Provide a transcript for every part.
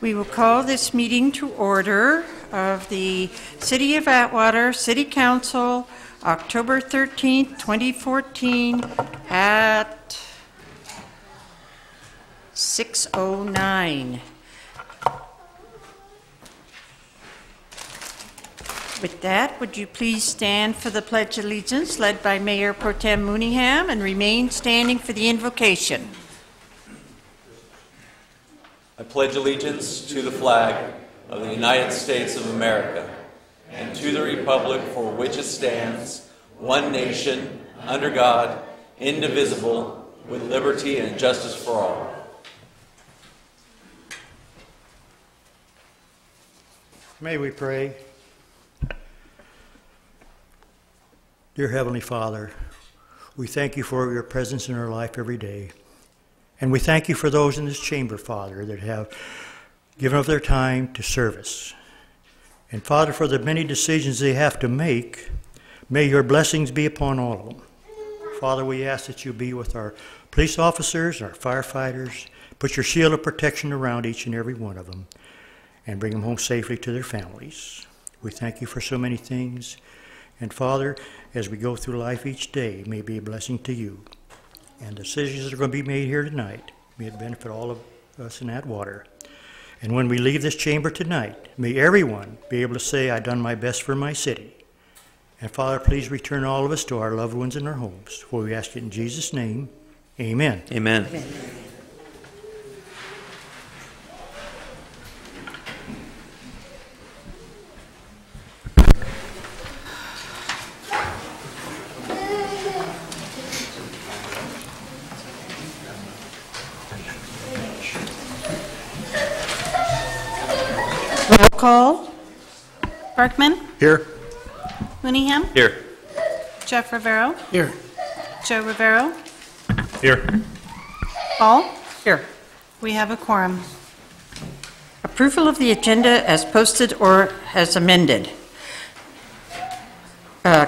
We will call this meeting to order of the City of Atwater City Council, October 13th, 2014 at 6:09. With that, would you please stand for the Pledge of Allegiance led by Mayor Pro Tem Mooneyham and remain standing for the invocation. I pledge allegiance to the flag of the United States of America and to the republic for which it stands, one nation, under God, indivisible, with liberty and justice for all. May we pray. Dear Heavenly Father, we thank you for your presence in our life every day. And we thank you for those in this chamber, Father, that have given up their time to service. And Father, for the many decisions they have to make, may your blessings be upon all of them. Father, we ask that you be with our police officers, our firefighters, put your shield of protection around each and every one of them, and bring them home safely to their families. We thank you for so many things. And Father, as we go through life each day, may be a blessing to you. And decisions that are going to be made here tonight may it benefit all of us in Atwater. And when we leave this chamber tonight, may everyone be able to say, I've done my best for my city. And Father, please return all of us to our loved ones in our homes. For we ask it in Jesus' name, amen. Amen. Amen. call. Berkman, Here. Mooneyham, Here. Jeff Rivero, Here. Joe Rivero, Here. Paul. Here. We have a quorum. Approval of the agenda as posted or as amended.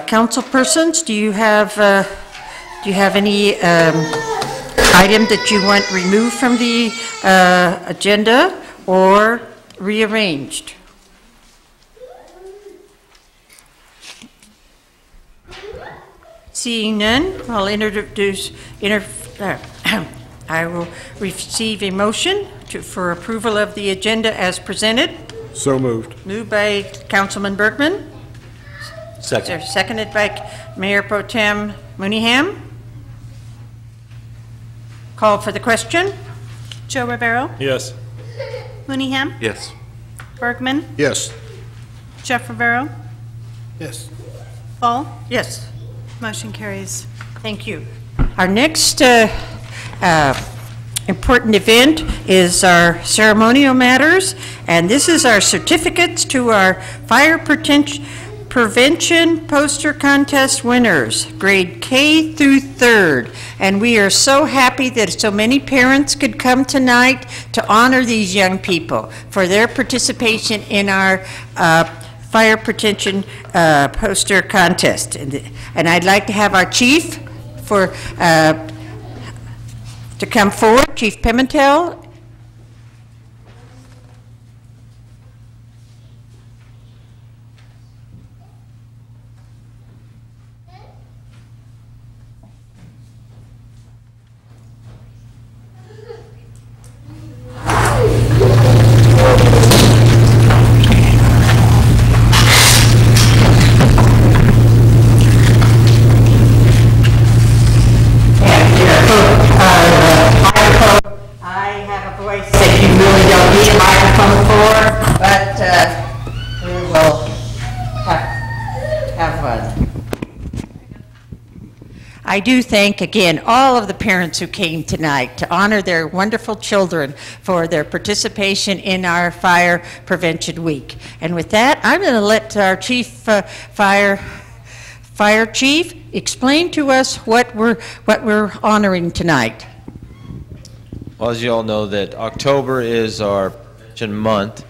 Council persons, do you have any item that you want removed from the agenda or rearranged? Seeing none, I'll I will receive a motion for approval of the agenda as presented. So moved. Moved by Councilman Berkman, Second. seconded by Mayor Pro Tem Mooneyham. Call for the question. Joe Rivero, Yes. Mooneyham, Yes. Bergman, Yes. Jeff Rivero, Yes. Paul. Yes, Motion carries. thank you. Our next important event is our ceremonial matters, and this is our certificates to our fire prevention poster contest winners, grade K through 3rd. And we are so happy that so many parents could come tonight to honor these young people for their participation in our fire prevention poster contest. And I'd like to have our chief to come forward, Chief Pimentel. I have a voice that you really don't need a microphone for, but we will have fun. I do thank again all of the parents who came tonight to honor their wonderful children for their participation in our Fire Prevention Week. And with that, I'm going to let our Chief Fire Chief explain to us what we're honoring tonight. Well, as you all know, that October is our prevention month,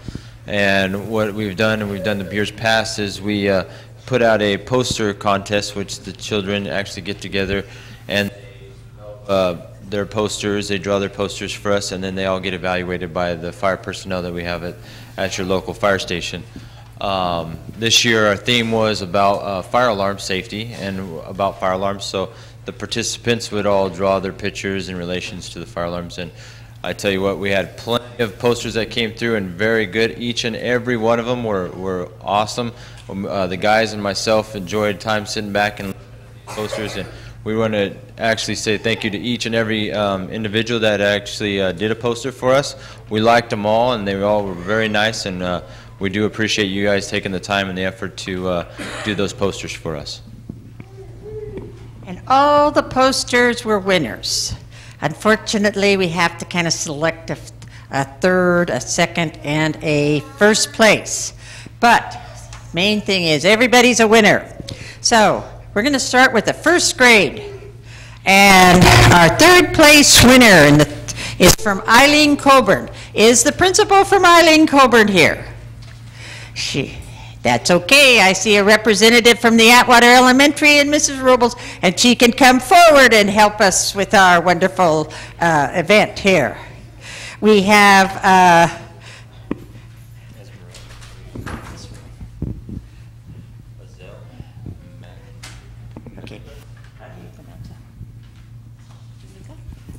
and what we've done, and we've done the years past, is we put out a poster contest, which the children actually get together and their posters, they draw their posters for us, and then they all get evaluated by the fire personnel that we have at your local fire station. This year our theme was about fire alarm safety and about fire alarms, so the participants would all draw their pictures in relations to the fire alarms. And I tell you what, we had plenty of posters that came through and very good. Each and every one of them were awesome. The guys and myself enjoyed time sitting back and posters, and we want to actually say thank you to each and every individual that actually did a poster for us. We liked them all, and they all were very nice, and we do appreciate you guys taking the time and the effort to do those posters for us. And all the posters were winners. Unfortunately, we have to kind of select a third, a second, and a first place. But main thing is everybody's a winner. So we're going to start with the first grade. And our third place winner is from Eileen Coburn. Is the principal from Eileen Coburn here? That's okay. I see a representative from the Atwater Elementary and Mrs. Robles, and she can come forward and help us with our wonderful event here. We have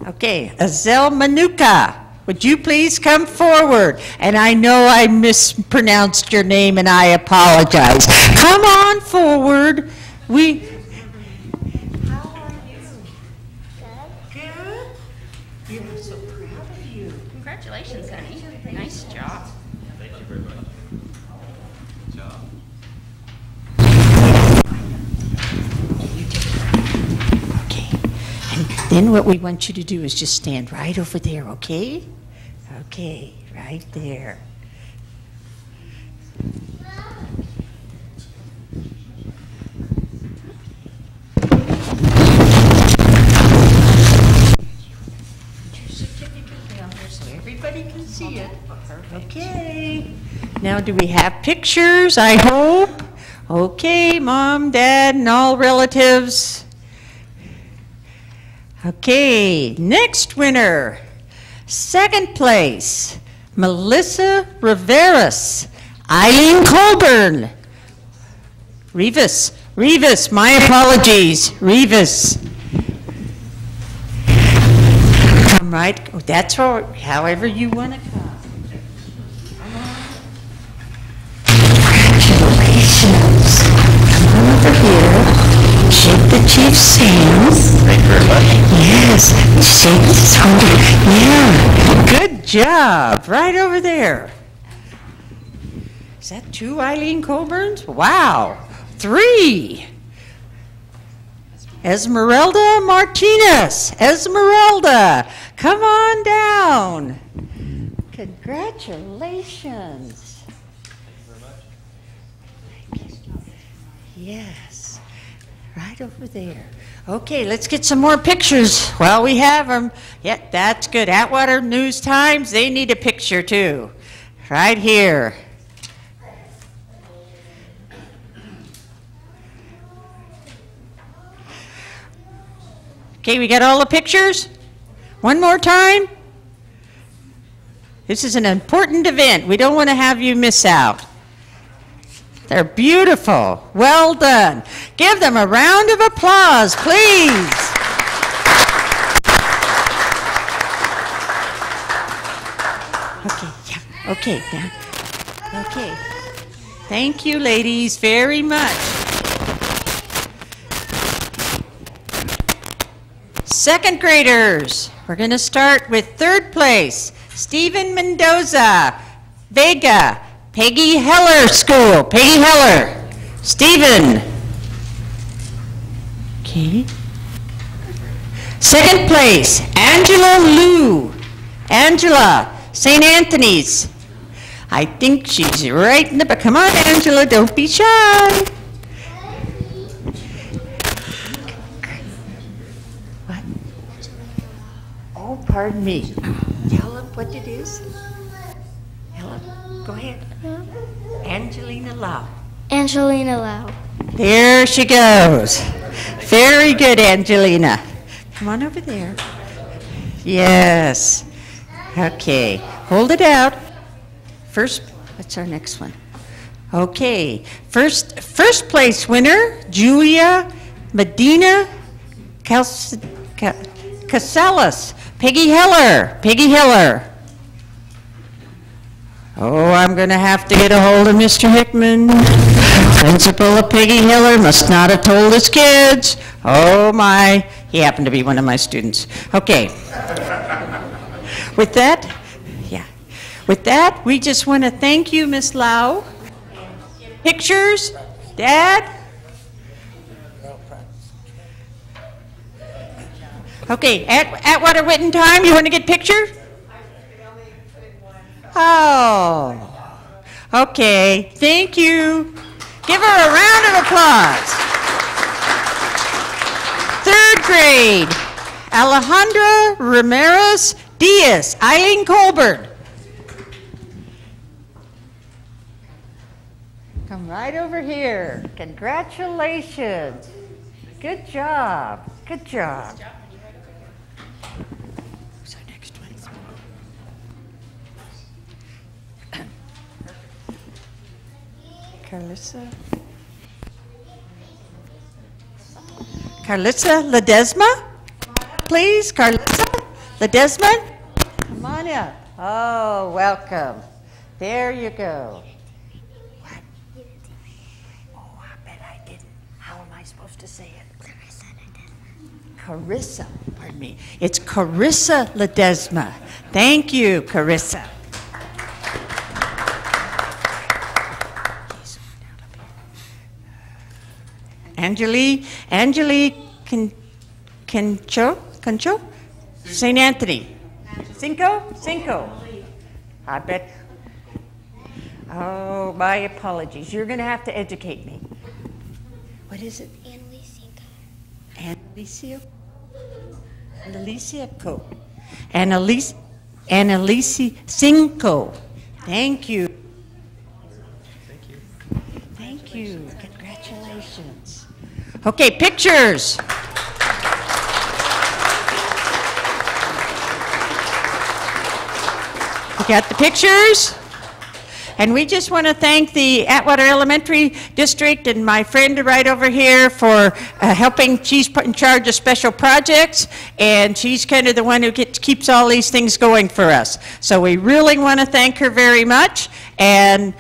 okay, Azel Manuka. Would you please come forward? And I know I mispronounced your name, and I apologize. Come on forward. How are you? Good. We were so proud of you. Congratulations, honey. Nice job. Thank you very much. Good job. Okay. And then what we want you to do is just stand right over there, okay? Okay, right there. So everybody can see it. Okay. Now, do we have pictures, I hope? Okay, Mom, Dad, and all relatives. Okay, next winner. Second place, Melissa Riveras. Eileen Colburn. Rivas, my apologies, Rivas. Come right, oh, that's right, however you want to come. Congratulations. Come on over here. Shake the chief's hands. Thank you very much. Yes, shake his hand. Yeah, good job. Right over there. Is that 2 Eileen Colburns? Wow. 3. Esmeralda Martinez. Esmeralda, come on down. Congratulations. Yes, right over there. Okay, let's get some more pictures while we have them. Yeah, that's good. Atwater News Times, they need a picture too. Right here. Okay, we got all the pictures? One more time. This is an important event. We don't want to have you miss out. They're beautiful. Well done. Give them a round of applause, please. Okay, yeah, okay, down. Okay. Thank you, ladies, very much. Second graders, we're going to start with third place, Stephen Mendoza, Vega, Peggy Heller School. Peggy Heller. Stephen. Okay. Second place, Angela Liu. Angela, St. Anthony's. I think she's right in the back. Come on, Angela, don't be shy. What? Oh, pardon me. Tell them what it is. Helen, go ahead. Angelina Lau. Angelina Lau. There she goes. Very good, Angelina. Come on over there. Yes. Okay. Hold it out. First, what's our next one? Okay. First place winner, Julia Medina Casellas. Peggy Heller. Peggy Heller. Oh, I'm going to have to get a hold of Mr. Hickman. Principal of Peggy Heller must not have told his kids. Oh my, he happened to be one of my students. Okay. With that, we just want to thank you, Miss Lau. Pictures? Dad? Okay, Atwater Witten time, you want to get pictures? Oh, okay, thank you. Give her a round of applause. Third grade, Alejandra Ramirez Diaz, Eileen Colburn. Come right over here. Congratulations. Good job. Good job. Who's our next one? Carlissa Ledesma, please. Carlissa Ledesma, come on up. Oh, welcome. There you go. What? Oh, I bet I didn't. How am I supposed to say it? Carissa, pardon me. It's Carissa Ledesma. Thank you, Carissa. Angelique Concho? St. Anthony. Cinco? I bet. Oh, my apologies. You're going to have to educate me. What is it? Annalicia? Annalicia Co. Annalicia Cinco. Thank you. Thank you. Thank you. Congratulations. Okay, pictures. You got the pictures? And we just want to thank the Atwater Elementary District and my friend right over here for helping. She's put in charge of special projects, and she's kind of the one who keeps all these things going for us. So we really want to thank her very much. And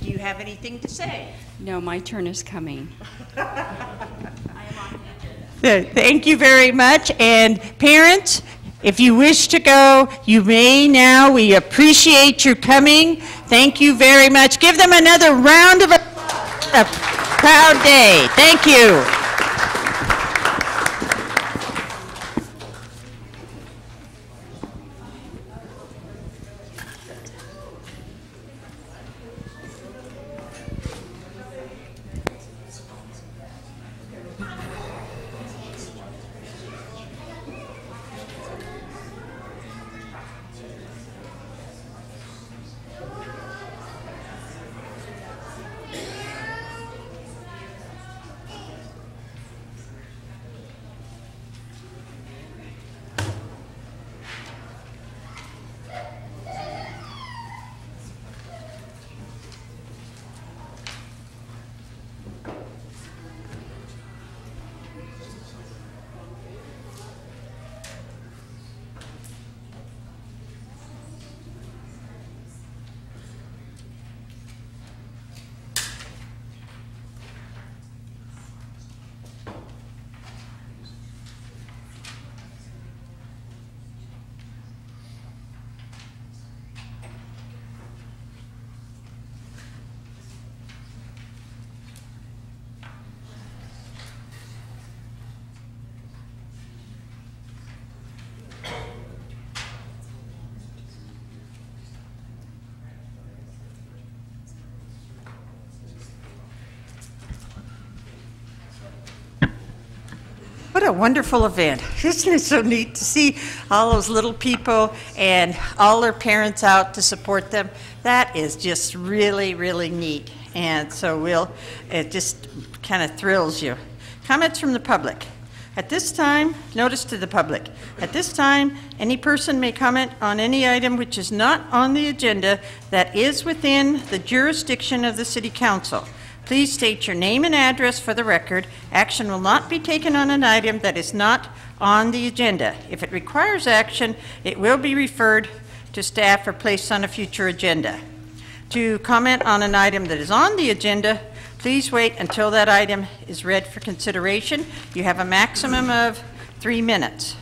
do you have anything to say? No, my turn is coming. Thank you very much. And parents, if you wish to go, you may now. We appreciate your coming. Thank you very much. Give them another round of applause. A proud day. Thank you. What a wonderful event. Isn't it so neat to see all those little people and all their parents out to support them? That is just really, really neat. And so it just kind of thrills you. Comments from the public. At this time, notice to the public. At this time, any person may comment on any item which is not on the agenda that is within the jurisdiction of the City Council. Please state your name and address for the record. Action will not be taken on an item that is not on the agenda. If it requires action, it will be referred to staff or placed on a future agenda. To comment on an item that is on the agenda, please wait until that item is read for consideration. You have a maximum of 3 minutes.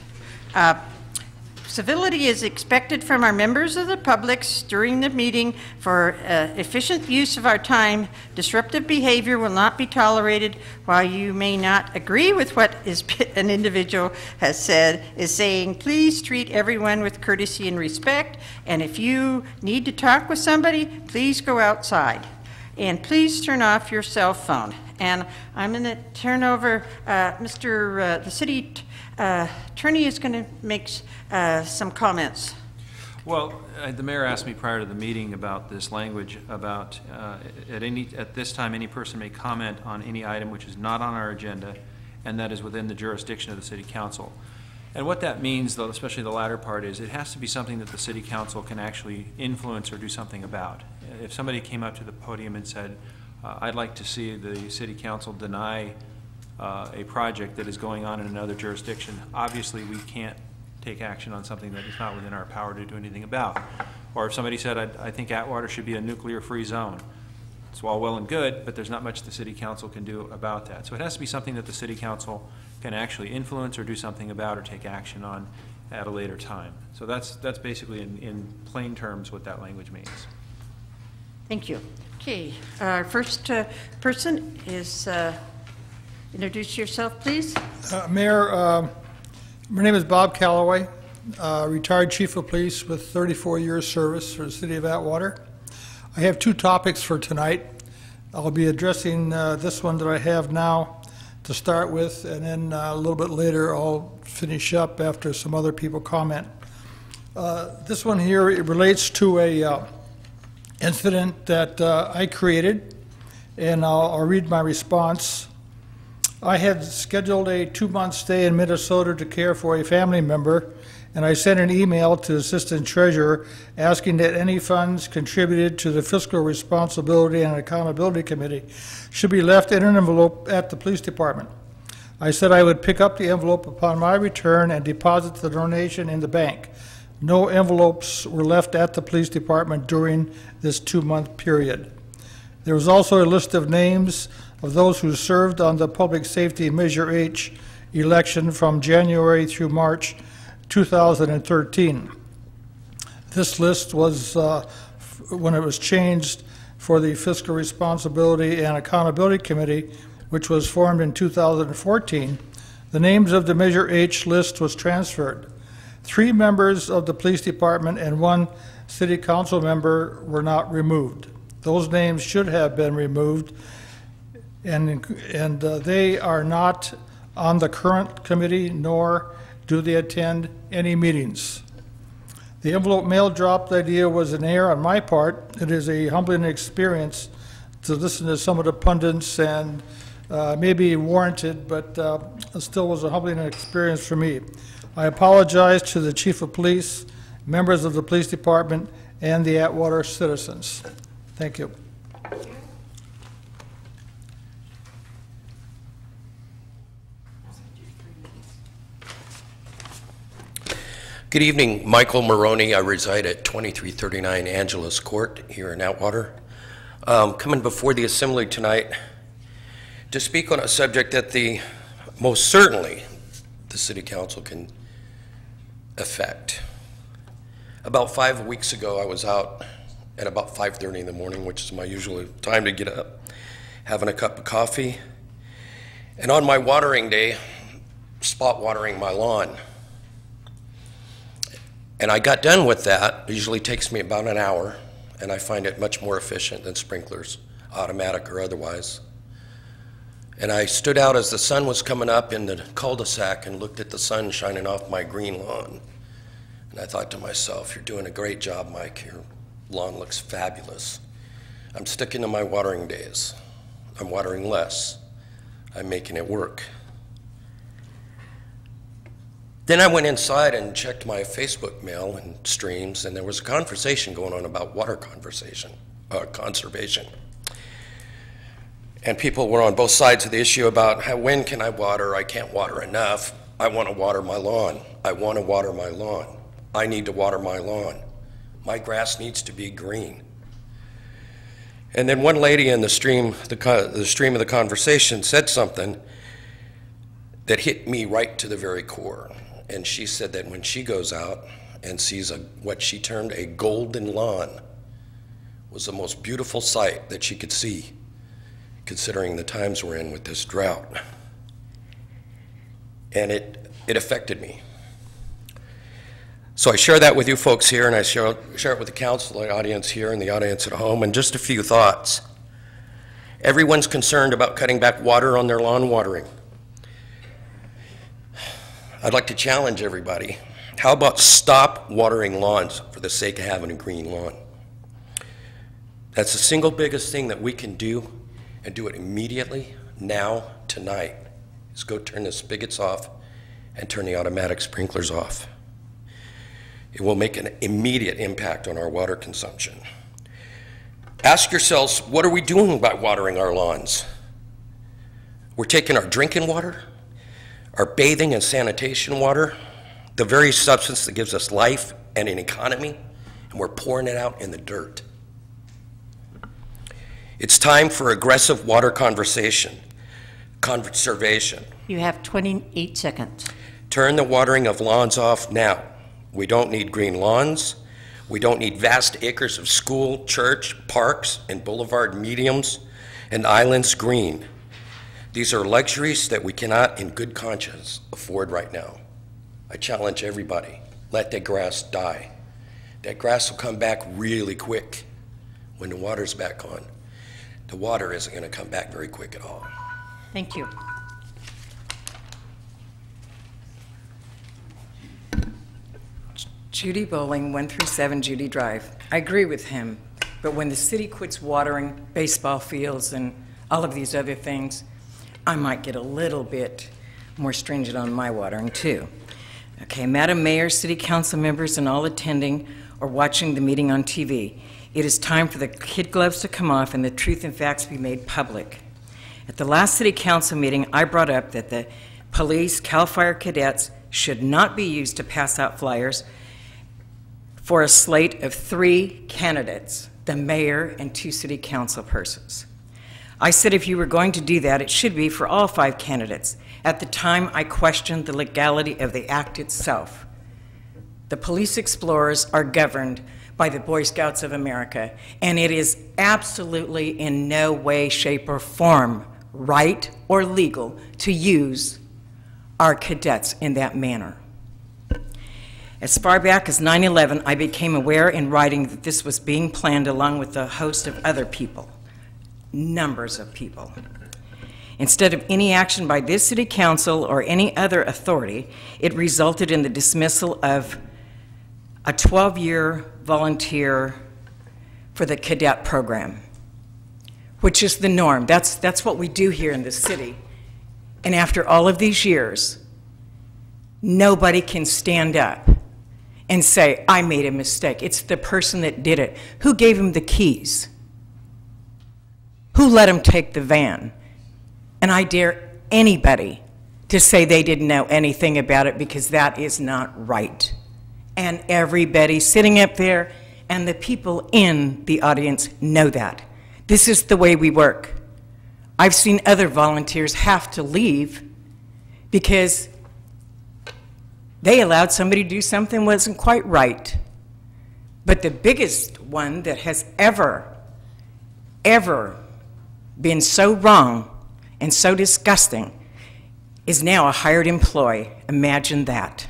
Civility is expected from our members of the public during the meeting. For efficient use of our time, disruptive behavior will not be tolerated. While you may not agree with what an individual has said, is saying, please treat everyone with courtesy and respect. And if you need to talk with somebody, please go outside. And please turn off your cell phone. And I'm going to turn over, the city attorney is going to make some comments. Well, the mayor asked me prior to the meeting about this language about at this time any person may comment on any item which is not on our agenda and that is within the jurisdiction of the City Council. And what that means, though, especially the latter part, is it has to be something that the City Council can actually influence or do something about. If somebody came up to the podium and said, I'd like to see the City Council deny a project that is going on in another jurisdiction, obviously we can't take action on something that is not within our power to do anything about. Or if somebody said, I think Atwater should be a nuclear-free zone, it's all well and good, but there's not much the City Council can do about that. So it has to be something that the City Council can actually influence or do something about or take action on at a later time. So that's basically in plain terms what that language means. Thank you. Okay, our first person is, introduce yourself, please. Mayor, my name is Bob Calloway, retired Chief of Police with 34 years service for the City of Atwater. I have two topics for tonight. I'll be addressing this one that I have now to start with, and then a little bit later I'll finish up after some other people comment. This one here, it relates to a incident that I created, and I'll read my response. I had scheduled a 2-month stay in Minnesota to care for a family member, and I sent an email to the Assistant Treasurer asking that any funds contributed to the Fiscal Responsibility and Accountability Committee should be left in an envelope at the police department. I said I would pick up the envelope upon my return and deposit the donation in the bank. No envelopes were left at the police department during this 2-month period. There was also a list of names of those who served on the Public Safety Measure H election from January through March 2013. This list was, when it was changed for the Fiscal Responsibility and Accountability Committee, which was formed in 2014, the names of the Measure H list was transferred. 3 members of the police department and 1 city council member were not removed. Those names should have been removed, and they are not on the current committee, nor do they attend any meetings. The envelope mail drop idea was an error on my part. It is a humbling experience to listen to some of the pundits, and maybe warranted, but it still was a humbling experience for me. I apologize to the Chief of Police, members of the police department, and the Atwater citizens. Thank you. Good evening, Michael Maroney. I reside at 2339 Angeles Court here in Atwater. Coming before the Assembly tonight to speak on a subject that most certainly the City Council can affect. About 5 weeks ago, I was out at about 5:30 in the morning, which is my usual time to get up, having a cup of coffee, and on my watering day, spot watering my lawn. And I got done with that. It usually takes me about an hour, and I find it much more efficient than sprinklers, automatic or otherwise. And I stood out as the sun was coming up in the cul-de-sac and looked at the sun shining off my green lawn. And I thought to myself, you're doing a great job, Mike. Your lawn looks fabulous. I'm sticking to my watering days. I'm watering less. I'm making it work. Then I went inside and checked my Facebook mail and streams, and there was a conversation going on about water conservation. And people were on both sides of the issue about when can I water? I can't water enough. I want to water my lawn. I want to water my lawn. I need to water my lawn. My grass needs to be green. And then one lady in the stream of the conversation said something that hit me right to the very core. And she said that when she goes out and sees what she termed a golden lawn was the most beautiful sight that she could see, considering the times we're in with this drought. And it affected me. So I share that with you folks here, and I share it with the council, the audience here, and the audience at home, and just a few thoughts. Everyone's concerned about cutting back water on their lawn watering. I'd like to challenge everybody. How about stop watering lawns for the sake of having a green lawn? That's the single biggest thing that we can do, and do it immediately, now, tonight, is go turn the spigots off and turn the automatic sprinklers off. It will make an immediate impact on our water consumption. Ask yourselves, what are we doing by watering our lawns? We're taking our drinking water, our bathing and sanitation water, the very substance that gives us life and an economy, and we're pouring it out in the dirt. It's time for aggressive water conservation. You have 28 seconds. Turn the watering of lawns off now. We don't need green lawns. We don't need vast acres of school, church, parks, and boulevard mediums and islands green. These are luxuries that we cannot, in good conscience, afford right now. I challenge everybody, let that grass die. That grass will come back really quick when the water's back on, the water isn't going to come back very quick at all. Thank you. Judy Bowling, 137 Judy Drive. I agree with him, but when the city quits watering baseball fields and all of these other things, I might get a little bit more stringent on my watering too. Okay, Madam Mayor, City Council members, and all attending or watching the meeting on TV, it is time for the kid gloves to come off and the truth and facts be made public. At the last City Council meeting, I brought up that the police, CAL FIRE cadets should not be used to pass out flyers for a slate of 3 candidates, the mayor and 2 city council persons. I said if you were going to do that, it should be for all 5 candidates. At the time, I questioned the legality of the act itself. The police explorers are governed by the Boy Scouts of America, and it is absolutely in no way, shape, or form right or legal to use our cadets in that manner. As far back as 9/11, I became aware in writing that this was being planned along with a host of other people, numbers of people. Instead of any action by this city council or any other authority, it resulted in the dismissal of a 12-year volunteer for the cadet program, which is the norm. That's what we do here in this city. And after all of these years, nobody can stand up and say, I made a mistake. It's the person that did it. Who gave him the keys? Who let him take the van? And I dare anybody to say they didn't know anything about it, because that is not right. And everybody sitting up there and the people in the audience know that. This is the way we work. I've seen other volunteers have to leave because they allowed somebody to do something that wasn't quite right. But the biggest one that has ever been so wrong and so disgusting is now a hired employee. Imagine that.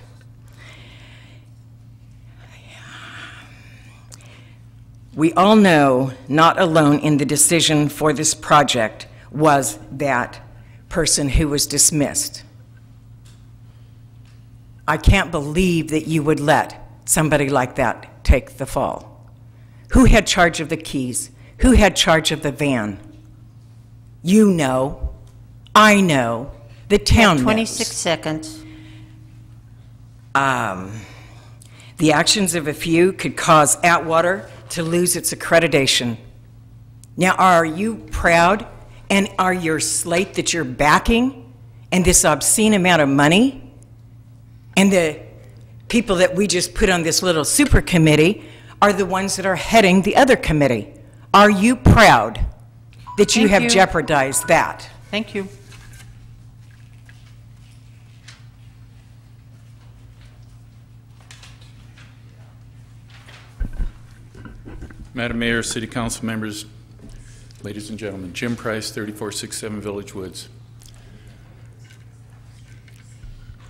We all know, not alone in the decision for this project was that person who was dismissed. I can't believe that you would let somebody like that take the fall. Who had charge of the keys? Who had charge of the van? You know, I know, the town knows. 26 seconds. The actions of a few could cause Atwater to lose its accreditation. Now, are you proud, and are your slate that you're backing and this obscene amount of money and the people that we just put on this little super committee are the ones that are heading the other committee? Are you proud that you have jeopardized that? Thank you. Madam Mayor, City Council members, ladies and gentlemen, Jim Price, 3467 Village Woods.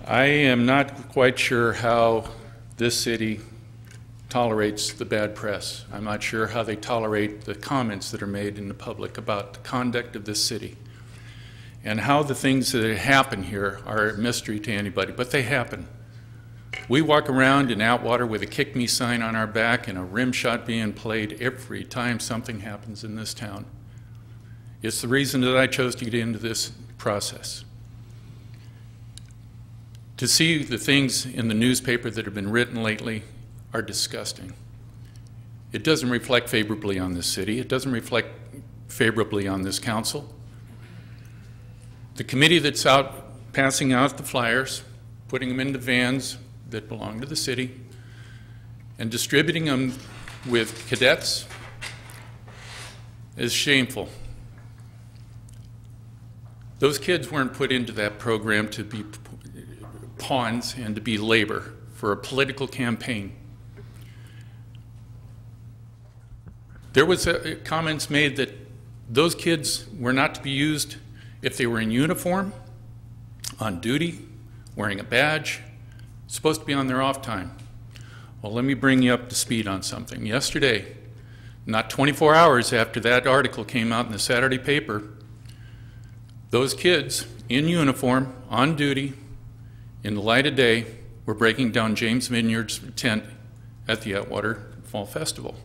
I am not quite sure how this city tolerates the bad press. I'm not sure how they tolerate the comments that are made in the public about the conduct of this city and how the things that happen here are a mystery to anybody, but they happen. We walk around in Atwater with a kick me sign on our back and a rim shot being played every time something happens in this town. It's the reason that I chose to get into this process. To see the things in the newspaper that have been written lately are disgusting. It doesn't reflect favorably on this city. It doesn't reflect favorably on this council. The committee that's out passing out the flyers, putting them into vans that belong to the city, and distributing them with cadets is shameful. Those kids weren't put into that program to be pawns and to be labor for a political campaign. There was comments made that those kids were not to be used if they were in uniform, on duty, wearing a badge, supposed to be on their off time. Well, let me bring you up to speed on something. Yesterday, Not 24 hours after that article came out in the Saturday paper, those kids in uniform, on duty, in the light of day, were breaking down James Vineyard's tent at the Atwater Fall Festival.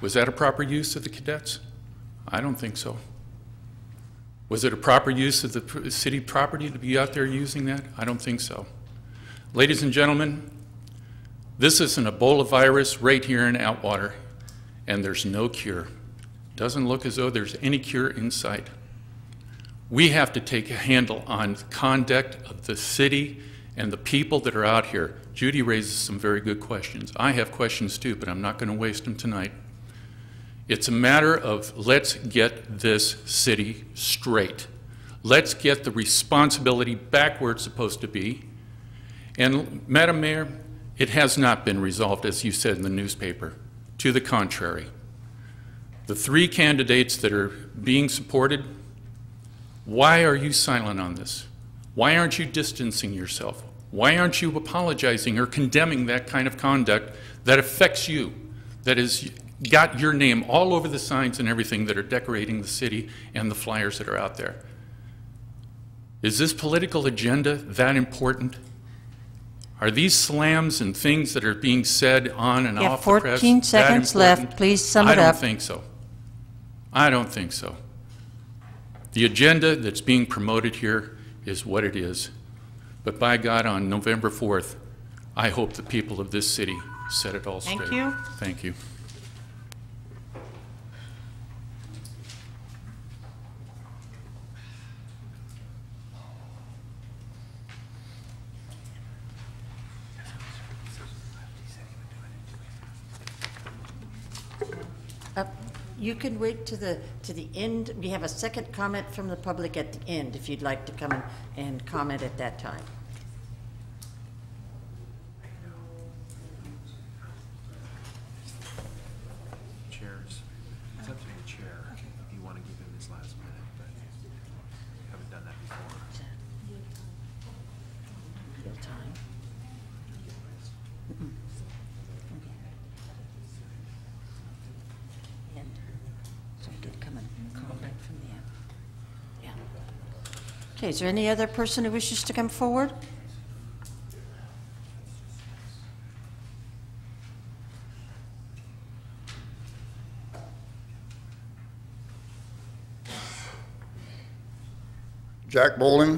Was that a proper use of the cadets? I don't think so. Was it a proper use of the city property to be out there using that? I don't think so. Ladies and gentlemen, this is an Ebola virus right here in Atwater, and there's no cure. Doesn't look as though there's any cure in sight. We have to take a handle on the conduct of the city and the people that are out here. Judy raises some very good questions. I have questions too, but I'm not going to waste them tonight. It's a matter of let's get this city straight. Let's get the responsibility back where it's supposed to be. And Madam Mayor, it has not been resolved, as you said in the newspaper. To the contrary. The 3 candidates that are being supported, why are you silent on this? Why aren't you distancing yourself? Why aren't you apologizing or condemning that kind of conduct that affects you, that has got your name all over the signs and everything that are decorating the city and the flyers that are out there? Is this political agenda that important? Are these slams and things that are being said on and off the press that important? You have 14 seconds left. Please sum it up. I don't think so. I don't think so. The agenda that's being promoted here is what it is. But by God, on November 4th, I hope the people of this city set it all straight. Thank you. Thank you. You can wait to the end. We have a second comment from the public at the end if you'd like to come and comment at that time. Chairs. It's up to the chair if you want to give him his last minute, but you haven't done that before. Real time. Okay, is there any other person who wishes to come forward? Jack Bowling,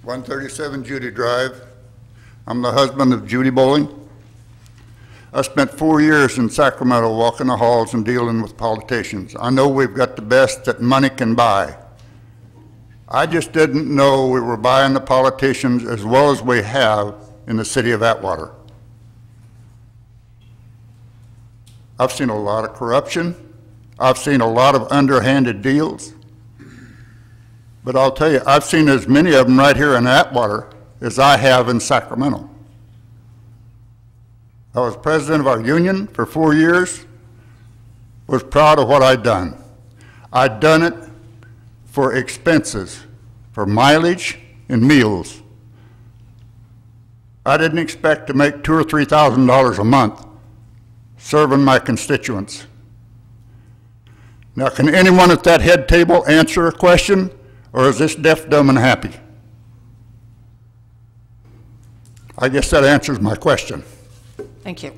137 Judy Drive. I'm the husband of Judy Bowling. I spent 4 years in Sacramento walking the halls and dealing with politicians. I know we've got the best that money can buy. I just didn't know we were buying the politicians as well as we have in the city of Atwater. I've seen a lot of corruption. I've seen a lot of underhanded deals. But I'll tell you, I've seen as many of them right here in Atwater as I have in Sacramento. I was president of our union for 4 years, was proud of what I'd done. I'd done it for expenses, for mileage and meals. I didn't expect to make $2,000 or $3,000 a month serving my constituents. Now, can anyone at that head table answer a question, or is this deaf, dumb, and happy? I guess that answers my question. Thank you.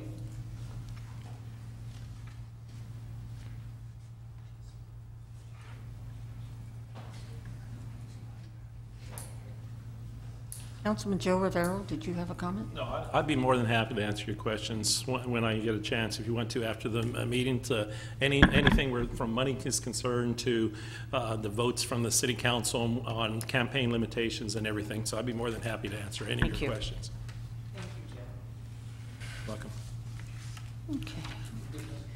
Councilman Joe Rivero, did you have a comment? No, I'd be more than happy to answer your questions when I get a chance. If you want to after the meeting, to anything where, from money is concerned to the votes from the city council on campaign limitations and everything. So I'd be more than happy to answer any of your questions. Thank you, Jeff. Welcome.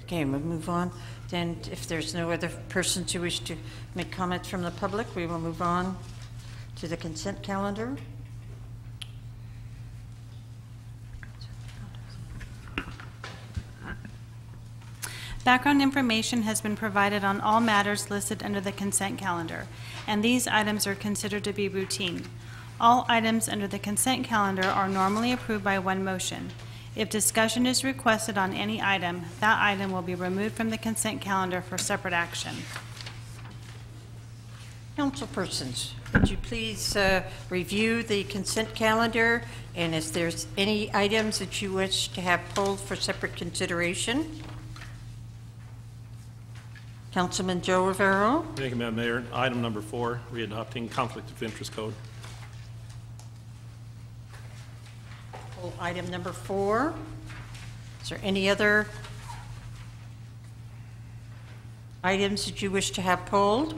Okay, we'll move on. Then if there's no other persons who wish to make comments from the public, we will move on to the consent calendar. Background information has been provided on all matters listed under the consent calendar, and these items are considered to be routine. All items under the consent calendar are normally approved by one motion. If discussion is requested on any item, that item will be removed from the consent calendar for separate action. Councilpersons, would you please review the consent calendar, and if there's any items that you wish to have pulled for separate consideration? Councilman Joe Rivero. Thank you, Madam Mayor. Item number 4, readopting conflict of interest code. Pull item number 4. Is there any other items that you wish to have pulled?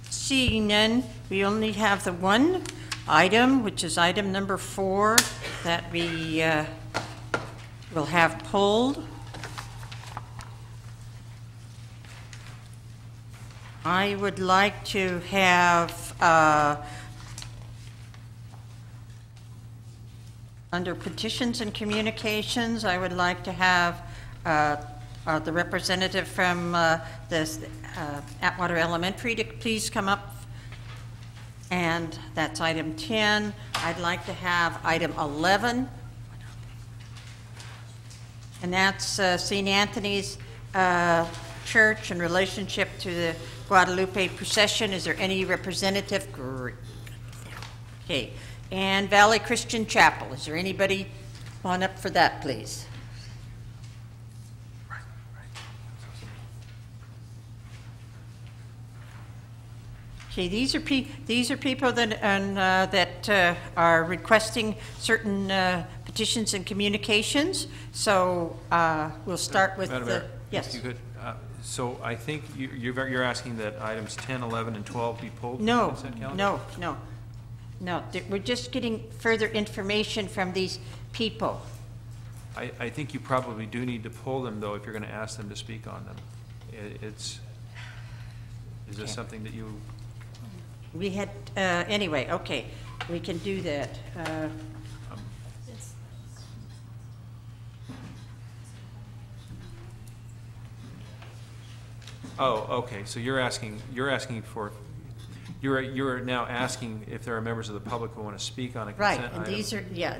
Seeing none, we only have the one item, which is item number 4, that we will have pulled. I would like to have, under petitions and communications, I would like to have the representative from the Atwater Elementary to please come up, and that's item 10. I'd like to have item 11, and that's St. Anthony's Church in relationship to the Guadalupe procession. Is there any representative? Great. Okay, and Valley Christian Chapel. Is there anybody on up for that, please? Okay, these are people that that are requesting certain petitions and communications. So we'll start with Madam the Mayor, yes. if you could, so I think you're asking that items 10, 11, and 12 be pulled from the No, consent calendar? no. We're just getting further information from these people. I think you probably do need to pull them, though, if you're going to ask them to speak on them. Is this something that you? We had anyway. Okay, we can do that. Oh, okay. So you're asking for. You're now asking if there are members of the public who want to speak on a consent Right, and item.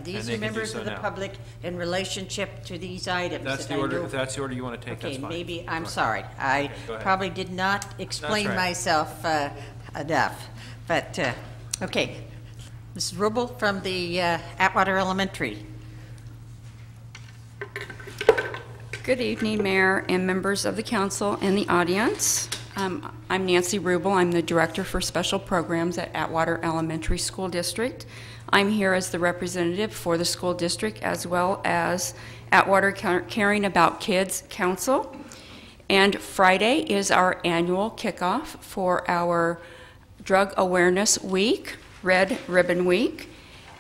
these are members of the public in relationship to these items. That's the order. If that's the order you want to take, okay, that's fine. maybe I'm sorry. I probably did not explain myself enough. But okay, Mrs. Rubel from the Atwater Elementary. Good evening, Mayor and members of the council and the audience. I'm Nancy Rubel. I'm the Director for Special Programs at Atwater Elementary School District. I'm here as the representative for the school district as well as Atwater Caring About Kids Council. And Friday is our annual kickoff for our Drug Awareness Week, Red Ribbon Week.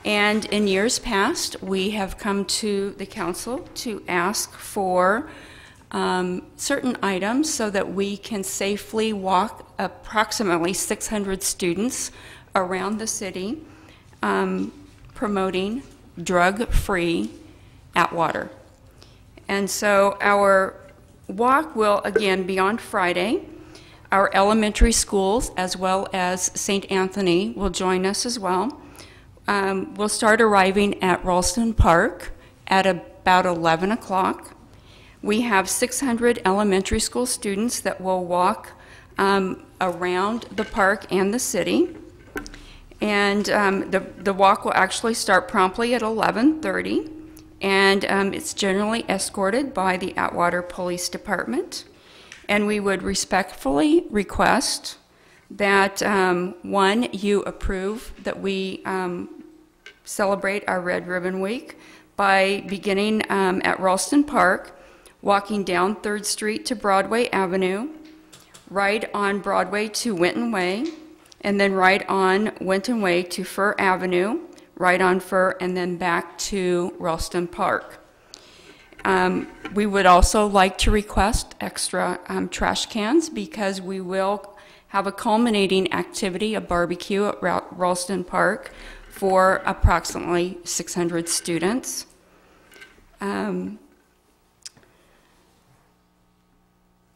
And in years past, we have come to the council to ask for certain items so that we can safely walk approximately 600 students around the city promoting drug-free Atwater. And so our walk will again be on Friday. Our elementary schools as well as St. Anthony will join us as well. We'll start arriving at Ralston Park at about 11 o'clock. We have 600 elementary school students that will walk around the park and the city. And the walk will actually start promptly at 11:30. And it's generally escorted by the Atwater Police Department. And we would respectfully request that, one, you approve that we celebrate our Red Ribbon Week by beginning at Ralston Park, walking down 3rd Street to Broadway Avenue, right on Broadway to Winton Way, and then right on Winton Way to Fir Avenue, right on Fir, and then back to Ralston Park. We would also like to request extra trash cans because we will have a culminating activity, a barbecue at Ralston Park for approximately 600 students.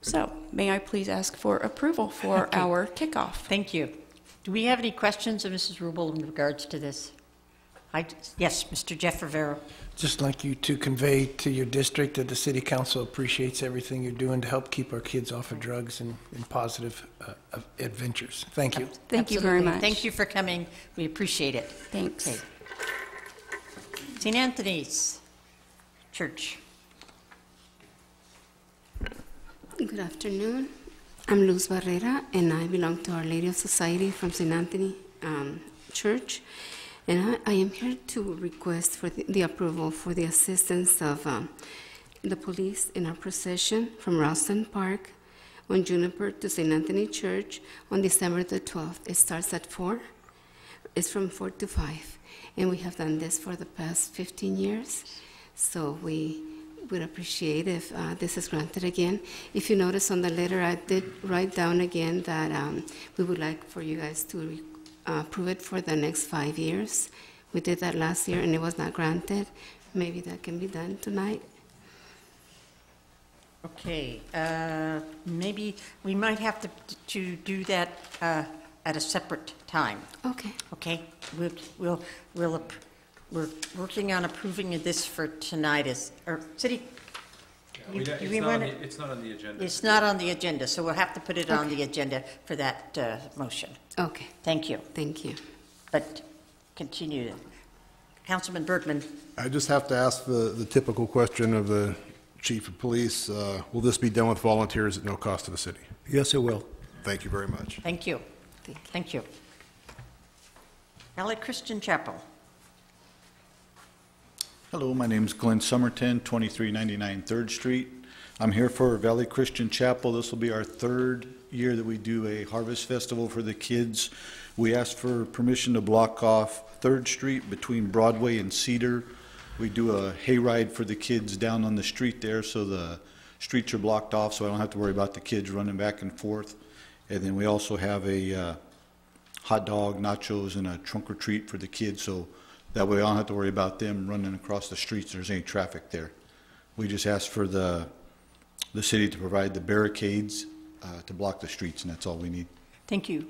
So, may I please ask for approval for our kickoff? Thank you. Do we have any questions of Mrs. Rubel in regards to this? Yes, Mr. Jeff Rivera. Just like you to convey to your district that the city council appreciates everything you're doing to help keep our kids off of drugs and positive adventures. Thank you. Thank you very much. Thank you for coming. We appreciate it. Thanks. Okay. St. Anthony's Church. Good afternoon. I'm Luz Barrera, and I belong to Our Lady of Society from St. Anthony Church. And I am here to request for the approval for the assistance of the police in our procession from Ralston Park on Juniper to St. Anthony Church on December the 12th. It starts at 4. It's from 4 to 5. And we have done this for the past 15 years. So we would appreciate if this is granted again. If you notice on the letter, I did write down again that we would like for you guys to approve it for the next 5 years. We did that last year and it was not granted. Maybe that can be done tonight. Okay, maybe we might have to do that at a separate time. Okay. Okay, we're working on approving of this for tonight or city. It's not on the agenda. It's not on the agenda, so we'll have to put it on the agenda for that motion. Okay. Thank you. Thank you. But continue. Councilman Bergman. I just have to ask the typical question of the chief of police. Will this be done with volunteers at no cost to the city? Yes, it will. Thank you very much. Thank you. Thank you. Valley Christian Chapel. Hello, my name is Glenn Summerton, 2399 3rd Street. I'm here for Valley Christian Chapel. This will be our 3rd year that we do a harvest festival for the kids. We asked for permission to block off 3rd Street between Broadway and Cedar. We do a hayride for the kids down on the street there, so the streets are blocked off, so I don't have to worry about the kids running back and forth. And then we also have a hot dog, nachos, and a trunk or treat for the kids, so that way I don't have to worry about them running across the streets. There's any traffic there. We just asked for the city to provide the barricades to block the streets, and that's all we need. Thank you.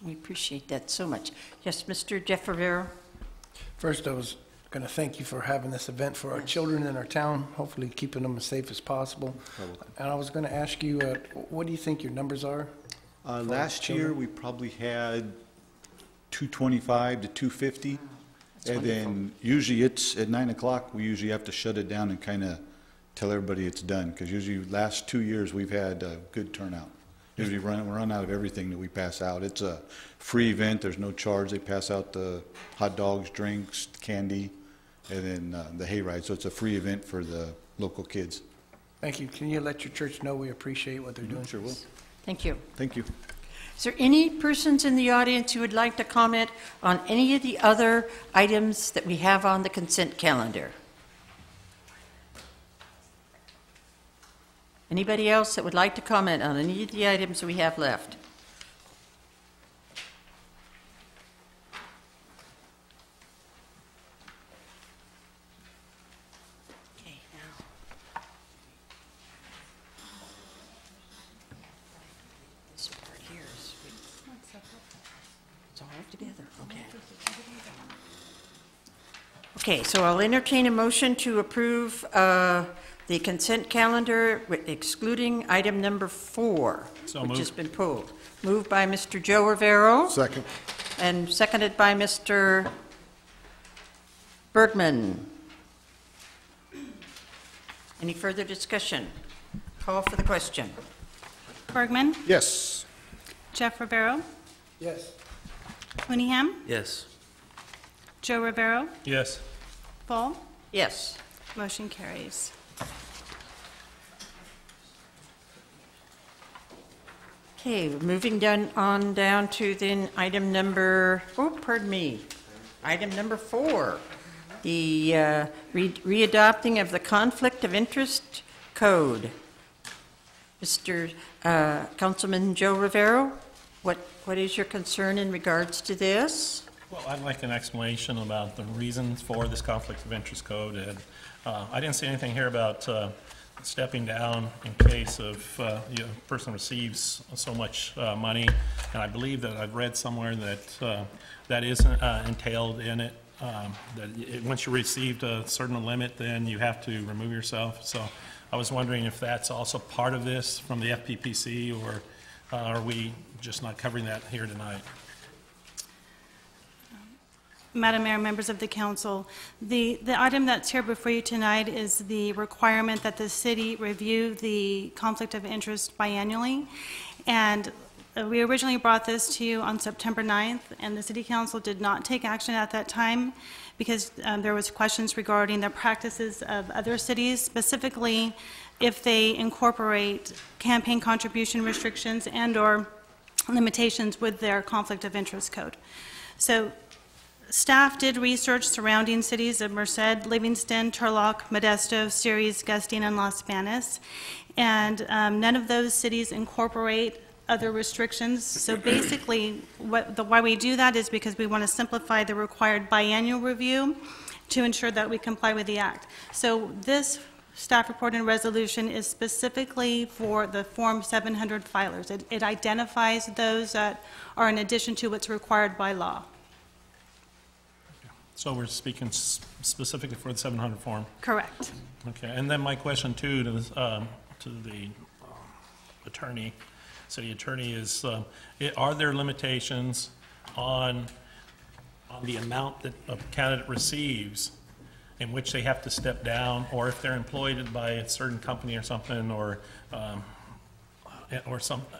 We appreciate that so much. Yes, Mr. Jeff Rivera. First, I was going to thank you for having this event for our children in our town, hopefully keeping them as safe as possible. And I was going to ask you, what do you think your numbers are? Last year, we probably had 225 to 250. And then usually it's at 9 o'clock, we usually have to shut it down and kind of tell everybody it's done, because usually last 2 years we've had a good turnout. Usually we run out of everything that we pass out. It's a free event, there's no charge. They pass out the hot dogs, drinks, candy, and then the hayride. So it's a free event for the local kids. Thank you. Can you let your church know we appreciate what they're doing? Sure will. Thank you. Thank you. Is there any persons in the audience who would like to comment on any of the other items that we have on the consent calendar? Anybody else that would like to comment on any of the items that we have left? Okay, now. This part here is, it's all together, okay. Okay, so I'll entertain a motion to approve the consent calendar excluding item number 4, which has been pulled. Moved by Mr. Joe Rivero. Second. And seconded by Mr. Bergman. Any further discussion? Call for the question. Bergman? Yes. Jeff Rivero? Yes. Mooneyham? Yes. Joe Rivero? Yes. Paul? Yes. Motion carries. Okay, moving on down to then item number, item number 4. the readopting of the Conflict of Interest Code. Mr. Councilman Joe Rivero, what is your concern in regards to this? Well, I'd like an explanation about the reasons for this conflict of interest code. And I didn't see anything here about stepping down in case of a person receives so much money. And I believe that I've read somewhere that that is entailed in it. Once you received a certain limit, then you have to remove yourself. So I was wondering if that's also part of this from the FPPC, or are we just not covering that here tonight? Madam Mayor, members of the council, the item that's here before you tonight is the requirement that the city review the conflict of interest biannually. And we originally brought this to you on September 9th, and the city council did not take action at that time because there was questions regarding the practices of other cities, specifically if they incorporate campaign contribution restrictions and or limitations with their conflict of interest code. So staff did research surrounding cities of Merced, Livingston, Turlock, Modesto, Ceres, Gustine, and Las Banas, and none of those cities incorporate other restrictions. So basically, why we do that is because we want to simplify the required biannual review to ensure that we comply with the Act. So this staff report and resolution is specifically for the Form 700 filers. It identifies those that are in addition to what's required by law. So we're speaking specifically for the 700 form? Correct. Okay, and then my question too to the attorney, city attorney, is are there limitations on the amount that a candidate receives in which they have to step down, or if they're employed by a certain company or something, or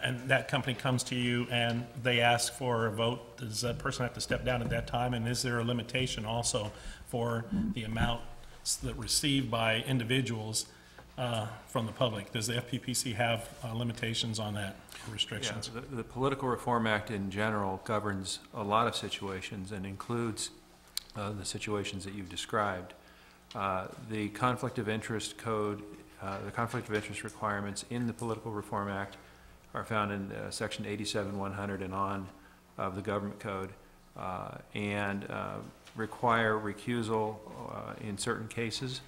and that company comes to you and they ask for a vote, does that person have to step down at that time? And is there a limitation also for the amount that received by individuals from the public? Does the FPPC have limitations on that, restrictions? Yeah, the Political Reform Act in general governs a lot of situations and includes the situations that you've described. The conflict of interest code, the conflict of interest requirements in the Political Reform Act are found in section 87-100 and on of the government code, and require recusal in certain cases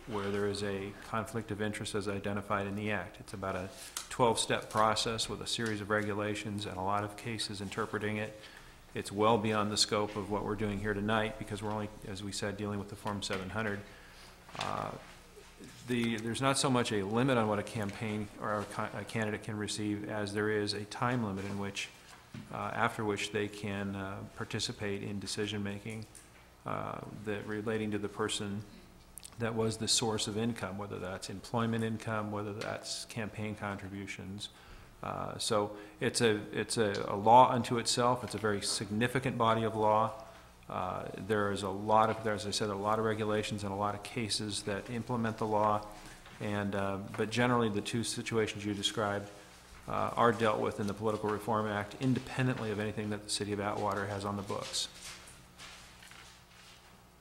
where there is a conflict of interest as identified in the Act. It's about a 12-step process with a series of regulations and a lot of cases interpreting it. It's well beyond the scope of what we're doing here tonight because we're only, as we said, dealing with the Form 700. There's not so much a limit on what a campaign or a candidate can receive as there is a time limit in which, after which they can participate in decision making relating to the person that was the source of income, whether that's employment income, whether that's campaign contributions. So it's a law unto itself. It's a very significant body of law. There is a lot of, as I said, a lot of regulations and a lot of cases that implement the law, and but generally the two situations you described are dealt with in the Political Reform Act, independently of anything that the City of Atwater has on the books.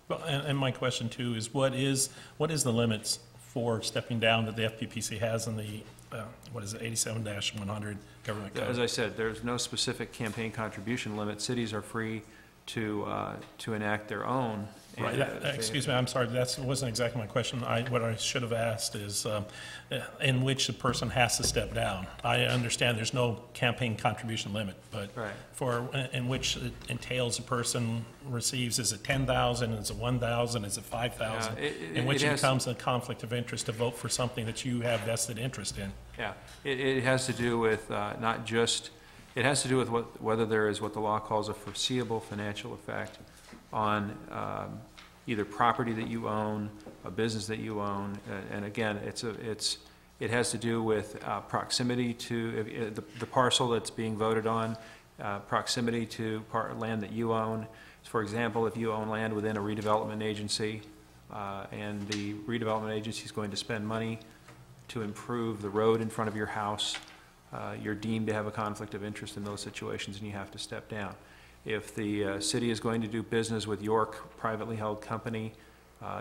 Well, and my question too is what is the limits for stepping down that the FPPC has in the what is it, 87-100 government code? As I said, there's no specific campaign contribution limit. Cities are free to enact their own. Right. Excuse me, I'm sorry. That wasn't exactly my question. What I should have asked is in which a person has to step down. I understand there's no campaign contribution limit, but right. For in which it entails a person receives, is it 10,000? Is it 1,000? Is it 5,000? In which it becomes a conflict of interest to vote for something that you have vested interest in. Yeah, it has to do with not just. It has to do with whether there is what the law calls a foreseeable financial effect on either property that you own, a business that you own, and again, it has to do with proximity to the parcel that's being voted on, proximity to land that you own. For example, if you own land within a redevelopment agency, and the redevelopment agency is going to spend money to improve the road in front of your house, you're deemed to have a conflict of interest in those situations and you have to step down. If the city is going to do business with York privately held company,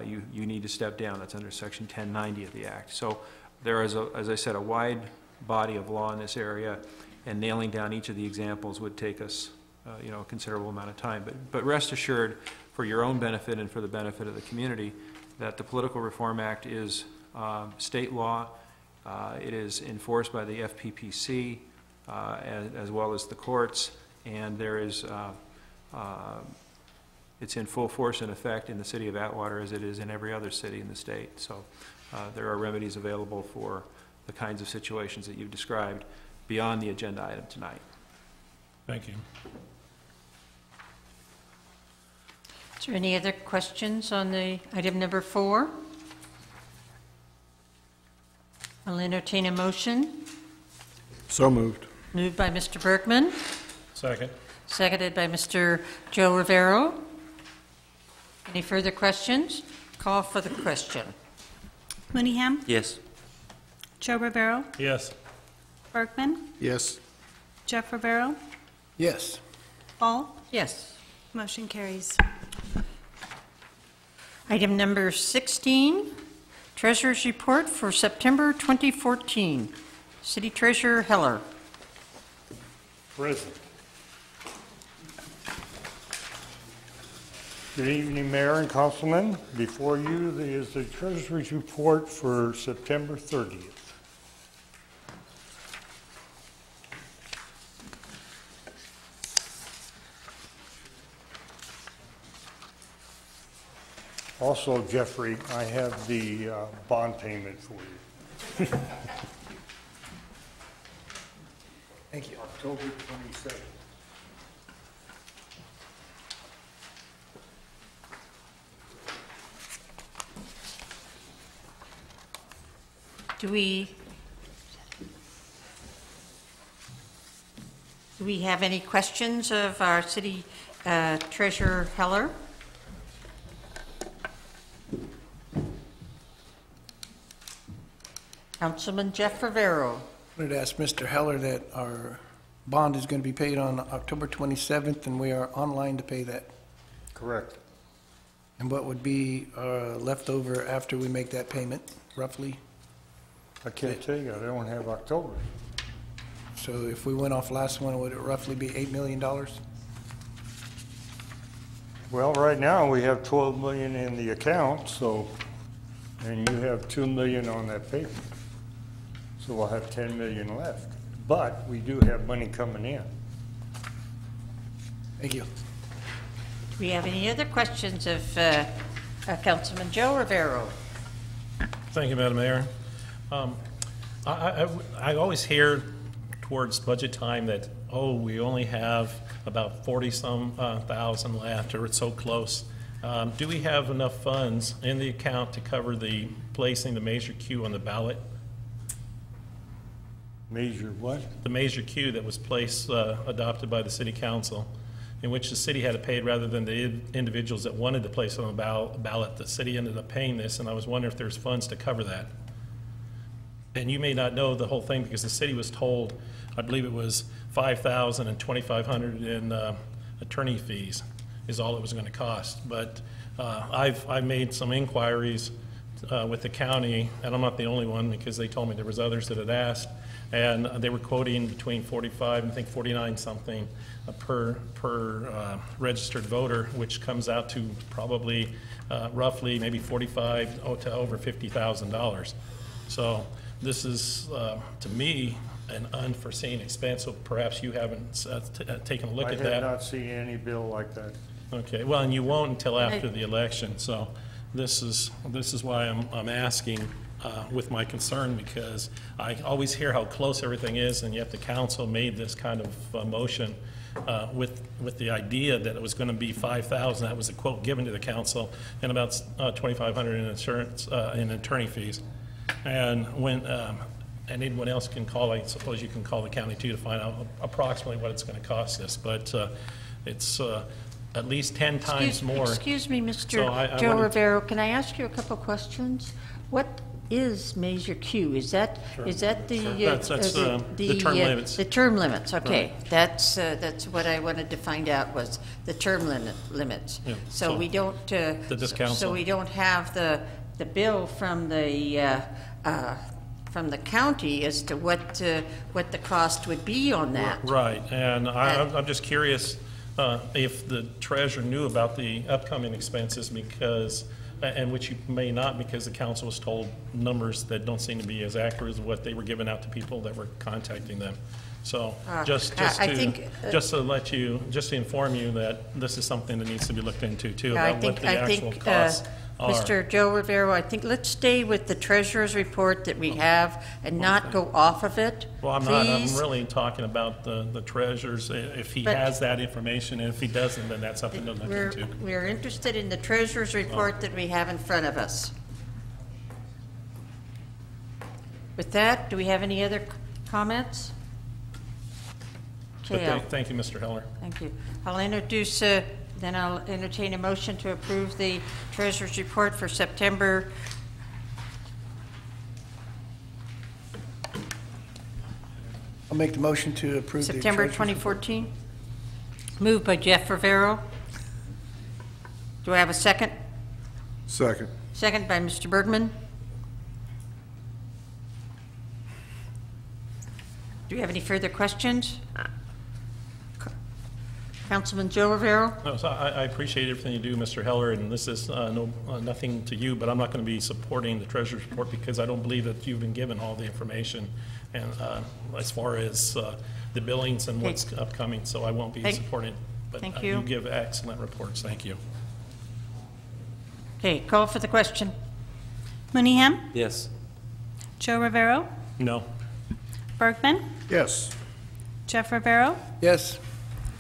you need to step down. That's under Section 1090 of the Act. So there is, as I said, a wide body of law in this area, and nailing down each of the examples would take us a considerable amount of time. But rest assured, for your own benefit and for the benefit of the community, that the Political Reform Act is state law. It is enforced by the FPPC as well as the courts, and there is it's in full force and effect in the city of Atwater as it is in every other city in the state. So there are remedies available for the kinds of situations that you've described beyond the agenda item tonight. Thank you. Is there any other questions on the item number 4? I'll entertain a motion. So moved. Moved by Mr. Bergman. Second. Seconded by Mr. Joe Rivero. Any further questions? Call for the question. Mooneyham, Yes. Joe Rivero, Yes. Bergman, Yes. Jeff Rivero, Yes. Ball. Yes. Motion carries. Item number 16, Treasurer's Report for September 2014. City Treasurer Heller. Present. Good evening, Mayor and Councilman. Before you is the Treasurer's Report for September 30th. Also, Jeffrey, I have the bond payment for you. Thank you. October 27th. Do we have any questions of our City Treasurer Heller? Councilman Jeff Rivero. I wanted to ask Mr. Heller that our bond is going to be paid on October 27th, and we are online to pay that. Correct. And what would be left over after we make that payment, roughly? I can't tell you. I don't have October. So if we went off last one, would it roughly be $8 million? Well, right now we have 12 million in the account, so, and you have 2 million on that paper. So we'll have 10 million left. But we do have money coming in. Thank you. Do we have any other questions of Councilman Joe Rivero? Thank you, Madam Mayor. I always hear towards budget time that, oh, we only have about 40-some thousand left, or it's so close. Do we have enough funds in the account to cover the placing the Measure Q on the ballot? Measure what? The Measure Q that was placed, adopted by the City Council, in which the city had to pay rather than the individuals that wanted to place on the ballot. The city ended up paying this, and I was wondering if there's funds to cover that. And you may not know the whole thing because the city was told, I believe it was $5,000 and $2,500 in attorney fees is all it was going to cost. But I've made some inquiries with the county, and I'm not the only one because they told me there was others that had asked, and they were quoting between 45 and I think 49 something per registered voter, which comes out to probably roughly maybe 45 to over $50,000. So this is, to me, an unforeseen expense, so perhaps you haven't taken a look at that. I have not seen any bill like that. Okay, well, and you won't until after the election, so this is why I'm asking with my concern, because I always hear how close everything is, and yet the council made this kind of motion with the idea that it was going to be $5,000. That was a quote given to the council, and about $2,500 in insurance in attorney fees. And when and anyone else can call, I suppose you can call the county too to find out approximately what it's going to cost us, but it's at least 10 times more. Excuse me, Mr. So Joe Rivero, can I ask you a couple questions? What is Measure Q? Is that the? That's the term limits. The term limits, okay. Right. That's what I wanted to find out was the term limits. Yeah, So we don't, this council. so we don't have the bill from the county as to what the cost would be on that. Right, and I'm just curious if the treasurer knew about the upcoming expenses because, and which you may not, because the council was told numbers that don't seem to be as accurate as what they were giving out to people that were contacting them. So just to inform you that this is something that needs to be looked into too, about what the actual costs are. Mr. Joe Rivero, I think let's stay with the treasurer's report that we have and not go off of it. Well, I'm not. I'm really talking about the treasurer's, if he has that information, and if he doesn't, then that's something to look into. We're interested in the treasurer's report that we have in front of us. With that, do we have any other comments? Okay, thank you, Mr. Heller. Thank you. I'll introduce, then I'll entertain a motion to approve the treasurer's report for September. I'll make the motion to approve September the treasurer's 2014. Moved by Jeff Rivero. Do I have a second? Second. Second by Mr. Bergman. Do we have any further questions? Councilman Joe Rivero? No, so I appreciate everything you do, Mr. Heller, and this is nothing to you, but I'm not going to be supporting the treasurer's report because I don't believe that you've been given all the information and as far as the billings and what's upcoming, so I won't be supporting it. But thank you. You give excellent reports. Thank you. Okay, call for the question. Mooneyham? Yes. Joe Rivero? No. Bergman? Yes. Jeff Rivero? Yes.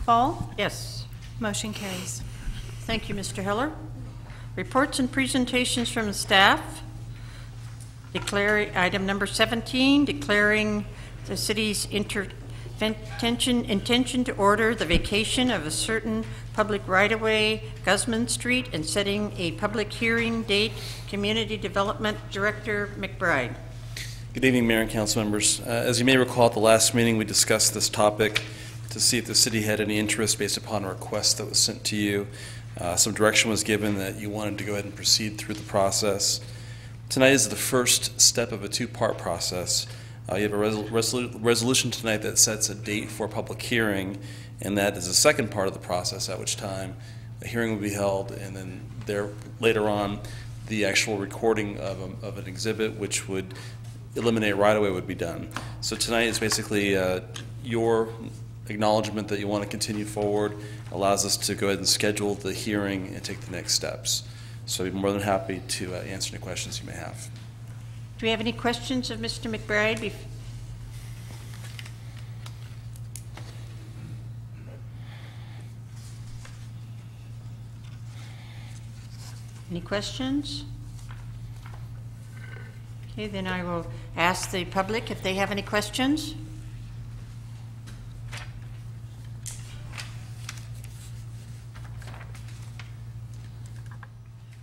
Fall? Yes. Motion carries. Thank you, Mr. Heller. Reports and presentations from the staff. Item number 17, declaring the city's intention to order the vacation of a certain public right-of-way, Guzman Street, and setting a public hearing date. Community Development Director McBride. Good evening, Mayor and council members. As you may recall, at the last meeting, we discussed this topic to see if the city had any interest based upon a request that was sent to you. Some direction was given that you wanted to go ahead and proceed through the process. Tonight is the first step of a two-part process. You have a resolution tonight that sets a date for a public hearing, and that is the second part of the process, at which time a hearing will be held, and then later on the actual recording of an exhibit, which would eliminate right-of-way, would be done. So tonight is basically your acknowledgement that you want to continue forward, allows us to go ahead and schedule the hearing and take the next steps. So I'd be more than happy to answer any questions you may have. Do we have any questions of Mr. McBride? Any questions? Okay, then I will ask the public if they have any questions.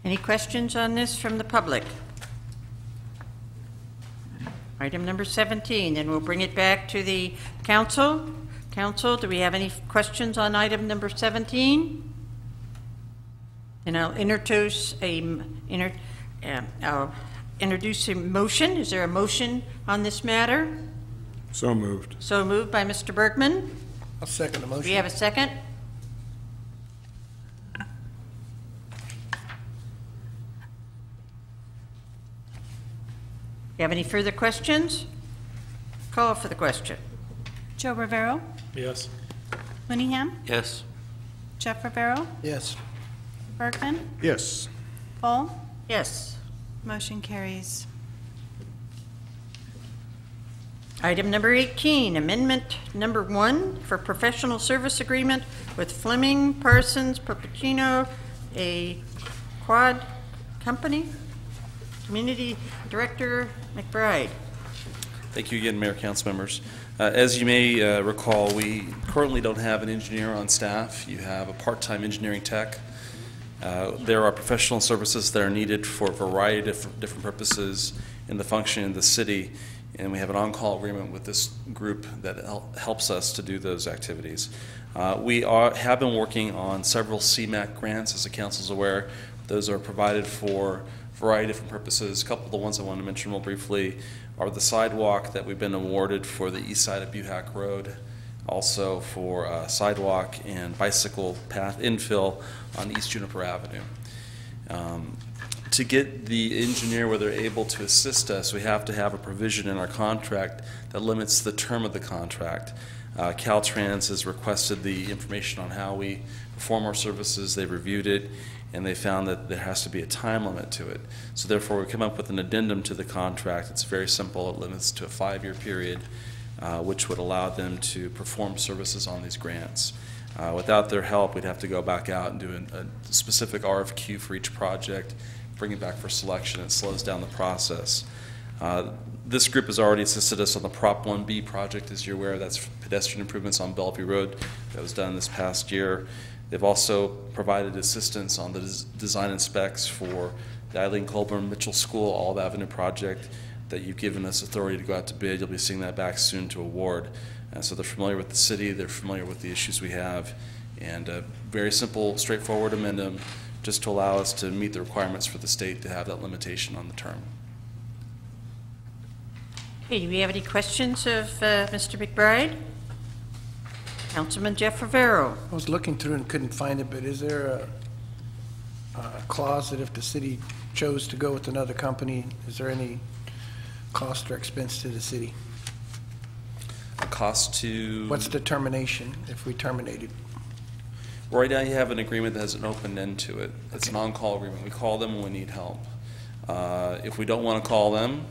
Any questions on this from the public? Item number 17, then we'll bring it back to the council. Council, do we have any questions on item number 17? And I'll introduce a motion. Is there a motion on this matter? So moved. So moved by Mr. Bergman. I'll second the motion. Do we have a second? You have any further questions? Call for the question. Joe Rivero? Yes. Mooneyham? Yes. Jeff Rivero? Yes. Bergman? Yes. Fall? Yes. Motion carries. Item number 18, amendment number 1 for professional service agreement with Fleming, Parsons, Papacino, a quad company. Community Director McBride. Thank you again, Mayor, council members. As you may recall, we currently don't have an engineer on staff. You have a part-time engineering tech. There are professional services that are needed for a variety of different purposes, in the functioning of the city, and we have an on-call agreement with this group that helps us to do those activities. We have been working on several CMAQ grants, as the council is aware. Those are provided for a variety of different purposes. A couple of the ones I want to mention real briefly are the sidewalk that we've been awarded for the east side of Buhack Road, also for sidewalk and bicycle path infill on East Juniper Avenue. To get the engineer where they're able to assist us, we have to have a provision in our contract that limits the term of the contract. Caltrans has requested the information on how we perform our services. They've reviewed it, and they found that there has to be a time limit to it. So therefore, we come up with an addendum to the contract. It's very simple. It limits to a 5-year period, which would allow them to perform services on these grants. Without their help, we'd have to go back out and do a specific RFQ for each project, bring it back for selection. It slows down the process. This group has already assisted us on the Prop 1B project, as you're aware. That's pedestrian improvements on Bellevue Road. That was done this past year. They've also provided assistance on the design and specs for the Eileen Colburn Mitchell School Olive Avenue project that you've given us authority to go out to bid. You'll be seeing that back soon to award. So they're familiar with the city, they're familiar with the issues we have, and a very simple, straightforward amendment just to allow us to meet the requirements for the state to have that limitation on the term. Okay, do we have any questions of Mr. McBride? Councilman Jeff Rivero. I was looking through and couldn't find it, but is there a clause that if the city chose to go with another company, is there any cost or expense to the city? A cost to? What's the termination if we terminated? Right now you have an agreement that has an open end to it. It's an on-call agreement. We call them when we need help. If we don't want to call them,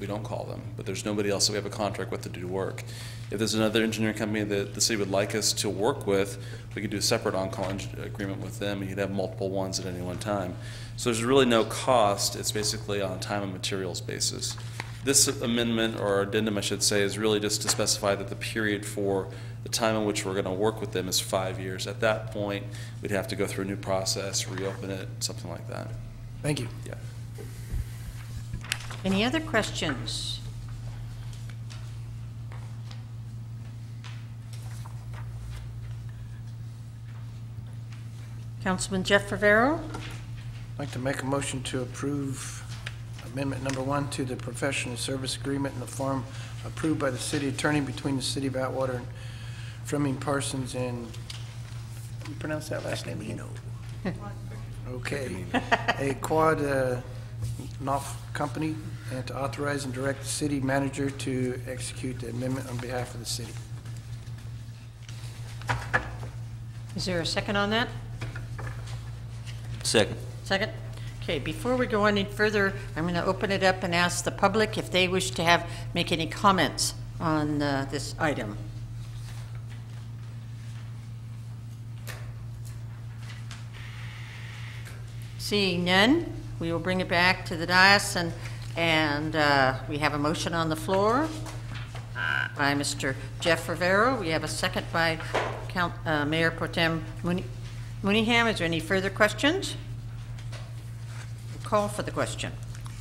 we don't call them, but there's nobody else that we have a contract with to do work. If there's another engineering company that the city would like us to work with, we could do a separate on-call agreement with them, and you'd have multiple ones at any one time. So there's really no cost. It's basically on a time and materials basis. This amendment, or addendum I should say, is really just to specify that the period for the time in which we're going to work with them is 5 years. At that point, we'd have to go through a new process, reopen it, something like that. Thank you. Yeah. Any other questions? Councilman Jeff Rivero. I'd like to make a motion to approve Amendment number 1 to the professional service agreement in the form approved by the city attorney between the city of Atwater and Fleming Parsons and, how do you pronounce that last name again? Okay. A quad NOF company, and to authorize and direct the city manager to execute the amendment on behalf of the city. Is there a second on that? Second. Second? Okay, before we go any further, I'm going to open it up and ask the public if they wish to make any comments on this item. Seeing none, we will bring it back to the dais, and we have a motion on the floor by Mr. Jeff Rivero. We have a second by Mayor Pro Tem Mooneyham. Is there any further questions? Call for the question.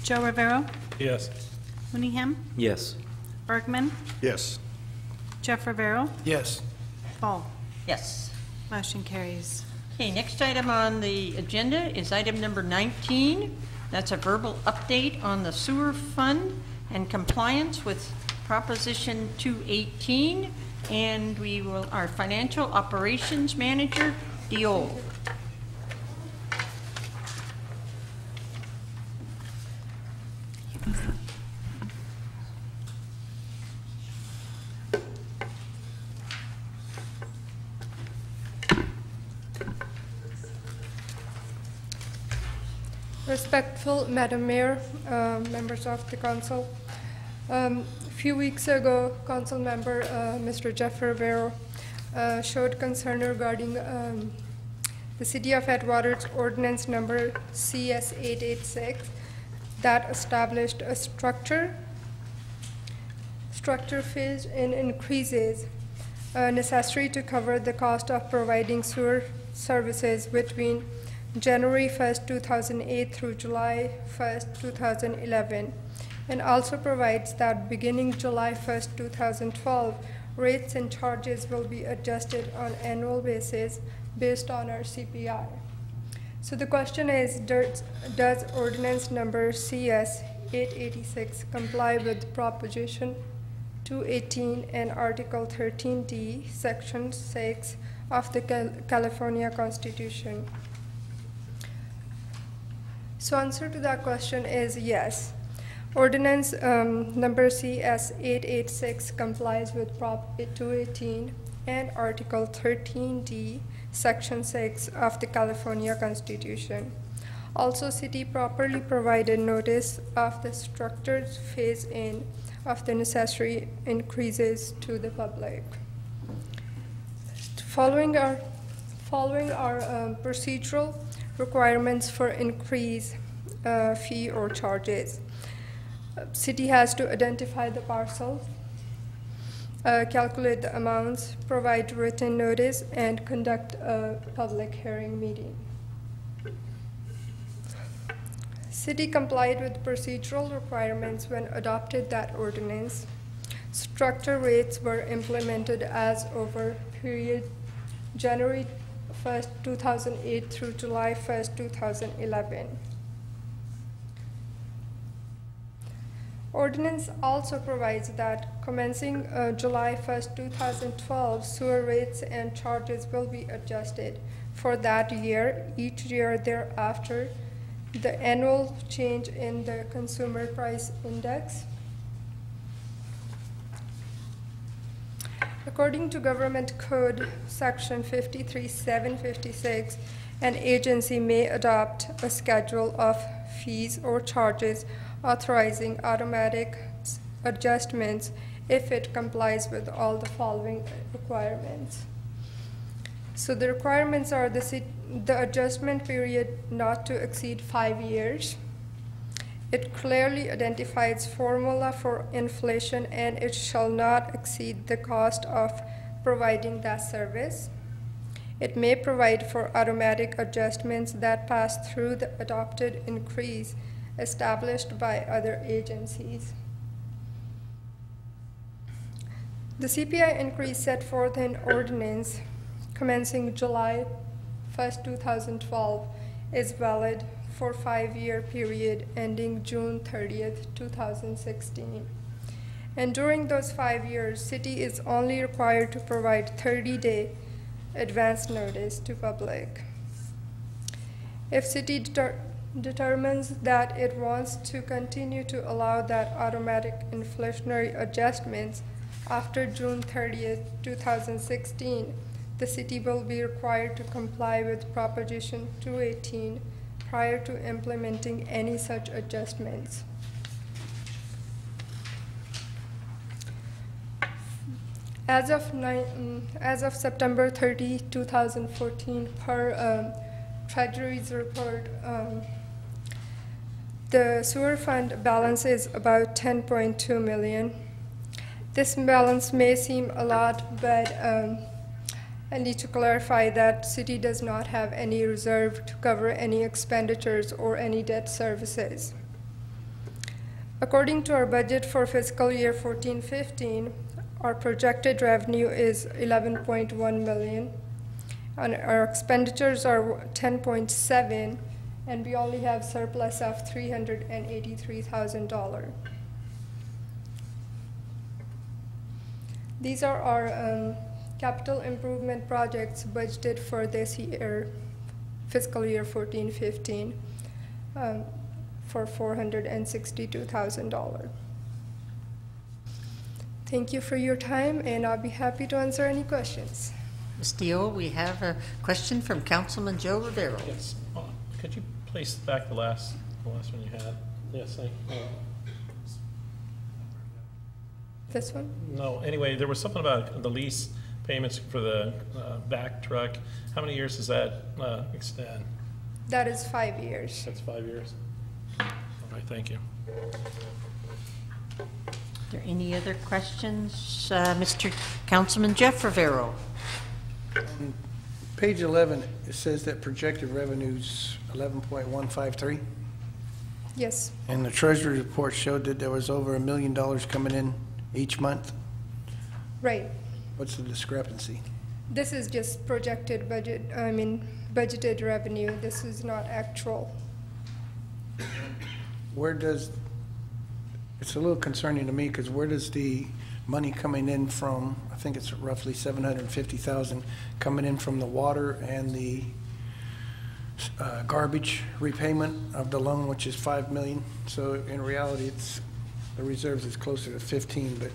Joe Rivero? Yes. Mooneyham? Yes. Bergman? Yes. Jeff Rivero? Yes. Ball? Yes. Motion carries. Okay, next item on the agenda is item number 19. That's a verbal update on the sewer fund and compliance with Proposition 218. And our financial operations manager, Diol. Respectful Madam Mayor, members of the council. A few weeks ago, council member Mr. Jeff Rivero showed concern regarding the City of Atwater's ordinance number CS886 that established a structure fees and increases necessary to cover the cost of providing sewer services between January 1st, 2008 through July 1st, 2011. and also provides that beginning July 1st, 2012, rates and charges will be adjusted on annual basis based on our CPI. So the question is, does ordinance number CS 886 comply with Proposition 218 and Article 13D, Section 6 of the California Constitution? So answer to that question is yes. Ordinance number CS 886 complies with Prop 218 and Article 13D, Section 6 of the California Constitution. Also, city properly provided notice of the structured phase-in of the necessary increases to the public. Following our procedural requirements for increase fee or charges, city has to identify the parcel, calculate the amounts, provide written notice, and conduct a public hearing meeting. City complied with procedural requirements when adopted that ordinance. Structure rates were implemented as over period January 1st, 2008 through July 1st, 2011. Ordinance also provides that commencing July 1st, 2012, sewer rates and charges will be adjusted for that year, each year thereafter, the annual change in the consumer price index. According to Government Code Section 53756, an agency may adopt a schedule of fees or charges authorizing automatic adjustments if it complies with all the following requirements. So the requirements are the adjustment period not to exceed 5 years. It clearly identifies formula for inflation, and it shall not exceed the cost of providing that service. It may provide for automatic adjustments that pass through the adopted increase established by other agencies. The CPI increase set forth in ordinance commencing July 1st, 2012 is valid for 5-year period ending June 30th, 2016. And during those 5 years, city is only required to provide 30-day advance notice to public. If city determines that it wants to continue to allow that automatic inflationary adjustments after June 30th, 2016, the city will be required to comply with Proposition 218 prior to implementing any such adjustments. As of September 30, 2014, per Treasury's report, the sewer fund balance is about $10.2 million. This balance may seem a lot, but I need to clarify that city does not have any reserve to cover any expenditures or any debt services. According to our budget for fiscal year 14-15, our projected revenue is $11.1 million, and our expenditures are $10.7, and we only have surplus of $383,000. These are our capital improvement projects budgeted for this year, fiscal year 14-15, for $462,000. Thank you for your time, and I'll be happy to answer any questions. Ms. Dio, we have a question from Councilman Joe Rivero. Yes. Could you place back the last one you had? Yes. This one? No. Anyway, there was something about the lease payments for the back truck. How many years does that extend? That is 5 years. That's 5 years. All right. Thank you. Are there any other questions? Mr. Councilman Jeff Rivero. On page 11, it says that projected revenues 11.153. Yes. And the treasury report showed that there was over $1 million coming in each month. Right. What's the discrepancy? This is just projected budgeted revenue. This is not actual. Where does, it's a little concerning to me, because where does the money coming in from, I think it's roughly $750,000 coming in from the water and the garbage repayment of the loan, which is $5 million. So in reality, it's, the reserves is closer to 15, but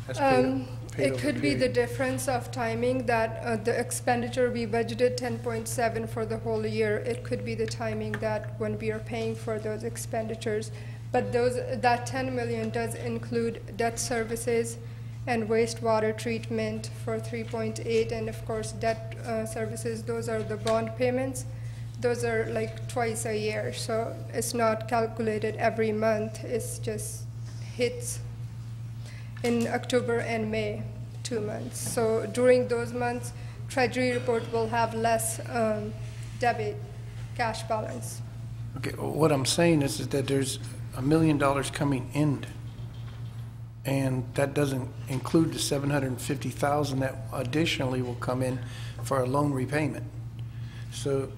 that's paid It over could a be the period. difference of timing that the expenditure we budgeted 10.7 for the whole year. It could be the timing that when we are paying for those expenditures. But that 10 million does include debt services and wastewater treatment for 3.8, and of course debt services. Those are the bond payments. Those are like twice a year, so it's not calculated every month. It's just hits in October and May, 2 months. So during those months, Treasury report will have less debit cash balance. Okay, what I'm saying is that there's $1 million coming in, and that doesn't include the $750,000 that additionally will come in for a loan repayment. So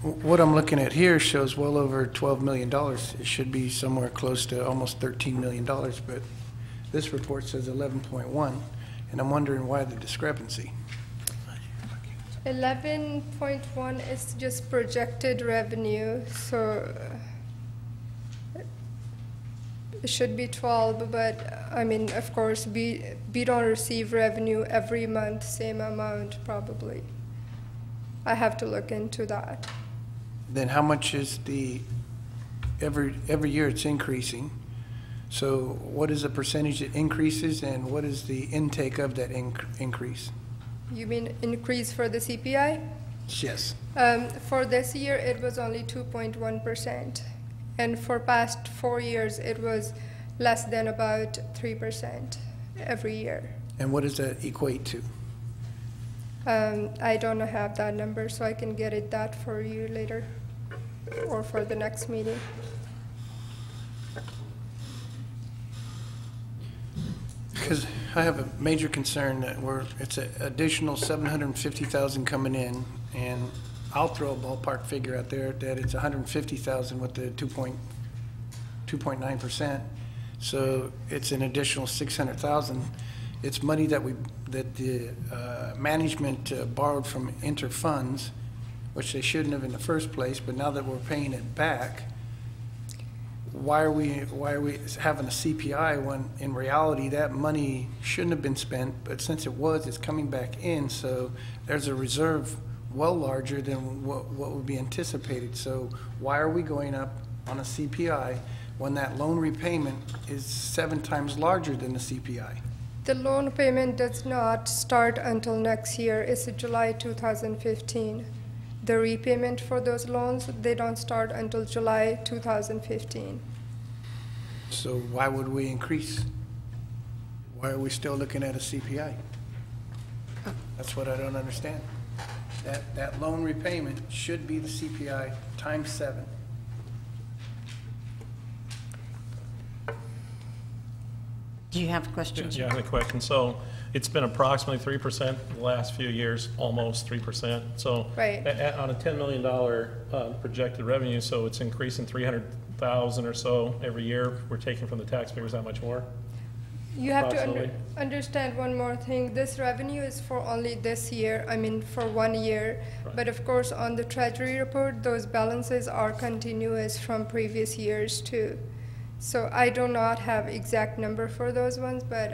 what I'm looking at here shows well over $12 million. It should be somewhere close to almost $13 million, but this report says 11.1, and I'm wondering why the discrepancy. 11.1 is just projected revenue, so it should be 12, but I mean, of course, we don't receive revenue every month, same amount probably. I have to look into that. Then how much is the, every year it's increasing. So what is the percentage that increases, and what is the intake of that increase? You mean increase for the CPI? Yes. For this year, it was only 2.1%. And for past 4 years, it was less than about 3% every year. And what does that equate to? I don't have that number, so I can get it that for you later or for the next meeting. Because I have a major concern that it's an additional $750,000 coming in, and I'll throw a ballpark figure out there that it's $150,000 with the 2.9%. So it's an additional $600,000. It's money that the management borrowed from inter-funds, which they shouldn't have in the first place. But now that we're paying it back, why are we having a CPI when in reality that money shouldn't have been spent? But since it was, it's coming back in. So there's a reserve well larger than what would be anticipated. So why are we going up on a CPI when that loan repayment is 7 times larger than the CPI? The loan payment does not start until next year. It's July 2015. The repayment for those loans, they don't start until July 2015. So why would we increase? Why are we still looking at a CPI? That's what I don't understand. That loan repayment should be the CPI times 7. Do you have questions? Yeah, I have a question. So it's been approximately 3% the last few years, almost 3%. So right. On a $10 million projected revenue, so it's increasing 300,000 or so every year. We're taking from the taxpayers that much more? You have to understand one more thing. This revenue is for only this year, I mean for 1 year. Right. But of course on the Treasury report, those balances are continuous from previous years too. So I do not have exact number for those ones, but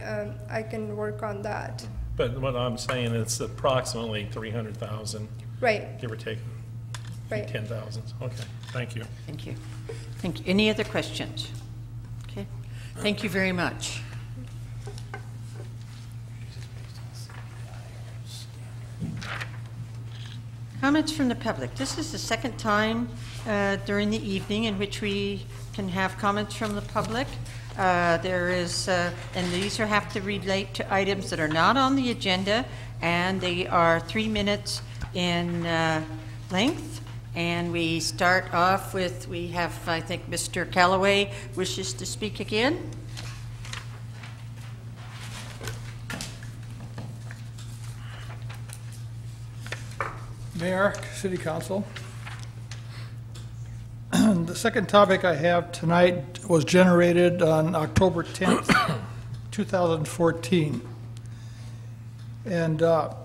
I can work on that. But what I'm saying is approximately 300,000. Right. Give or take. Right. 10,000. Okay. Thank you. Thank you. Thank you. Any other questions? Okay. Thank you very much. Comments from the public. This is the second time during the evening in which we can have comments from the public. There is, and these have to relate to items that are not on the agenda, and they are 3 minutes in length. And we start off with, we have, I think, Mr. Callaway wishes to speak again. Mayor, City Council. The second topic I have tonight was generated on October 10th, 2014. And let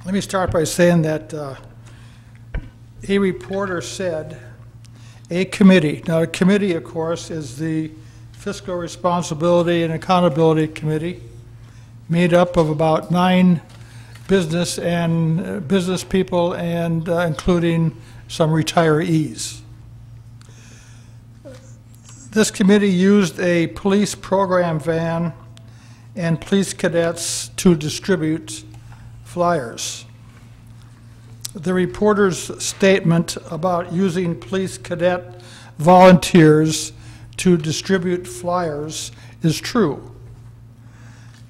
me start by saying that a reporter said a committee, now a committee, of course, is the Fiscal Responsibility and Accountability Committee, made up of about 9 business people and including some retirees. This committee used a police program van and police cadets to distribute flyers. The reporter's statement about using police cadet volunteers to distribute flyers is true.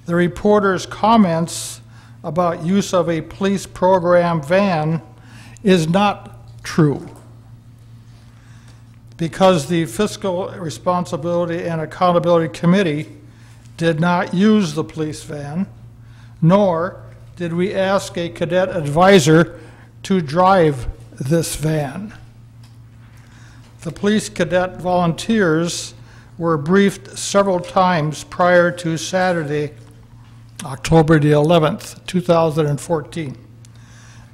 The reporter's comments about use of a police program van is not true, because the Fiscal Responsibility and Accountability Committee did not use the police van, nor did we ask a cadet advisor to drive this van. The police cadet volunteers were briefed several times prior to Saturday, October the 11th, 2014,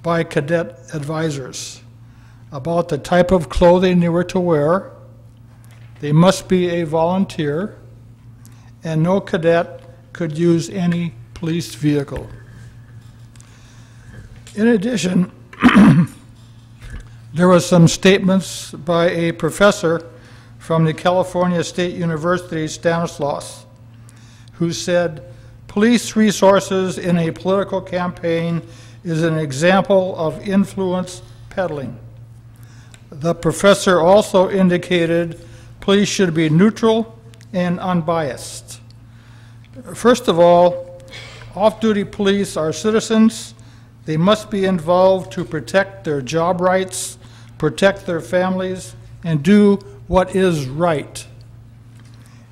by cadet advisors about the type of clothing they were to wear. They must be a volunteer, and no cadet could use any police vehicle. In addition, there was some statements by a professor from the California State University, Stanislaus, who said, "Police resources in a political campaign is an example of influence peddling." The professor also indicated police should be neutral and unbiased. First of all, off-duty police are citizens. They must be involved to protect their job rights, protect their families, and do what is right.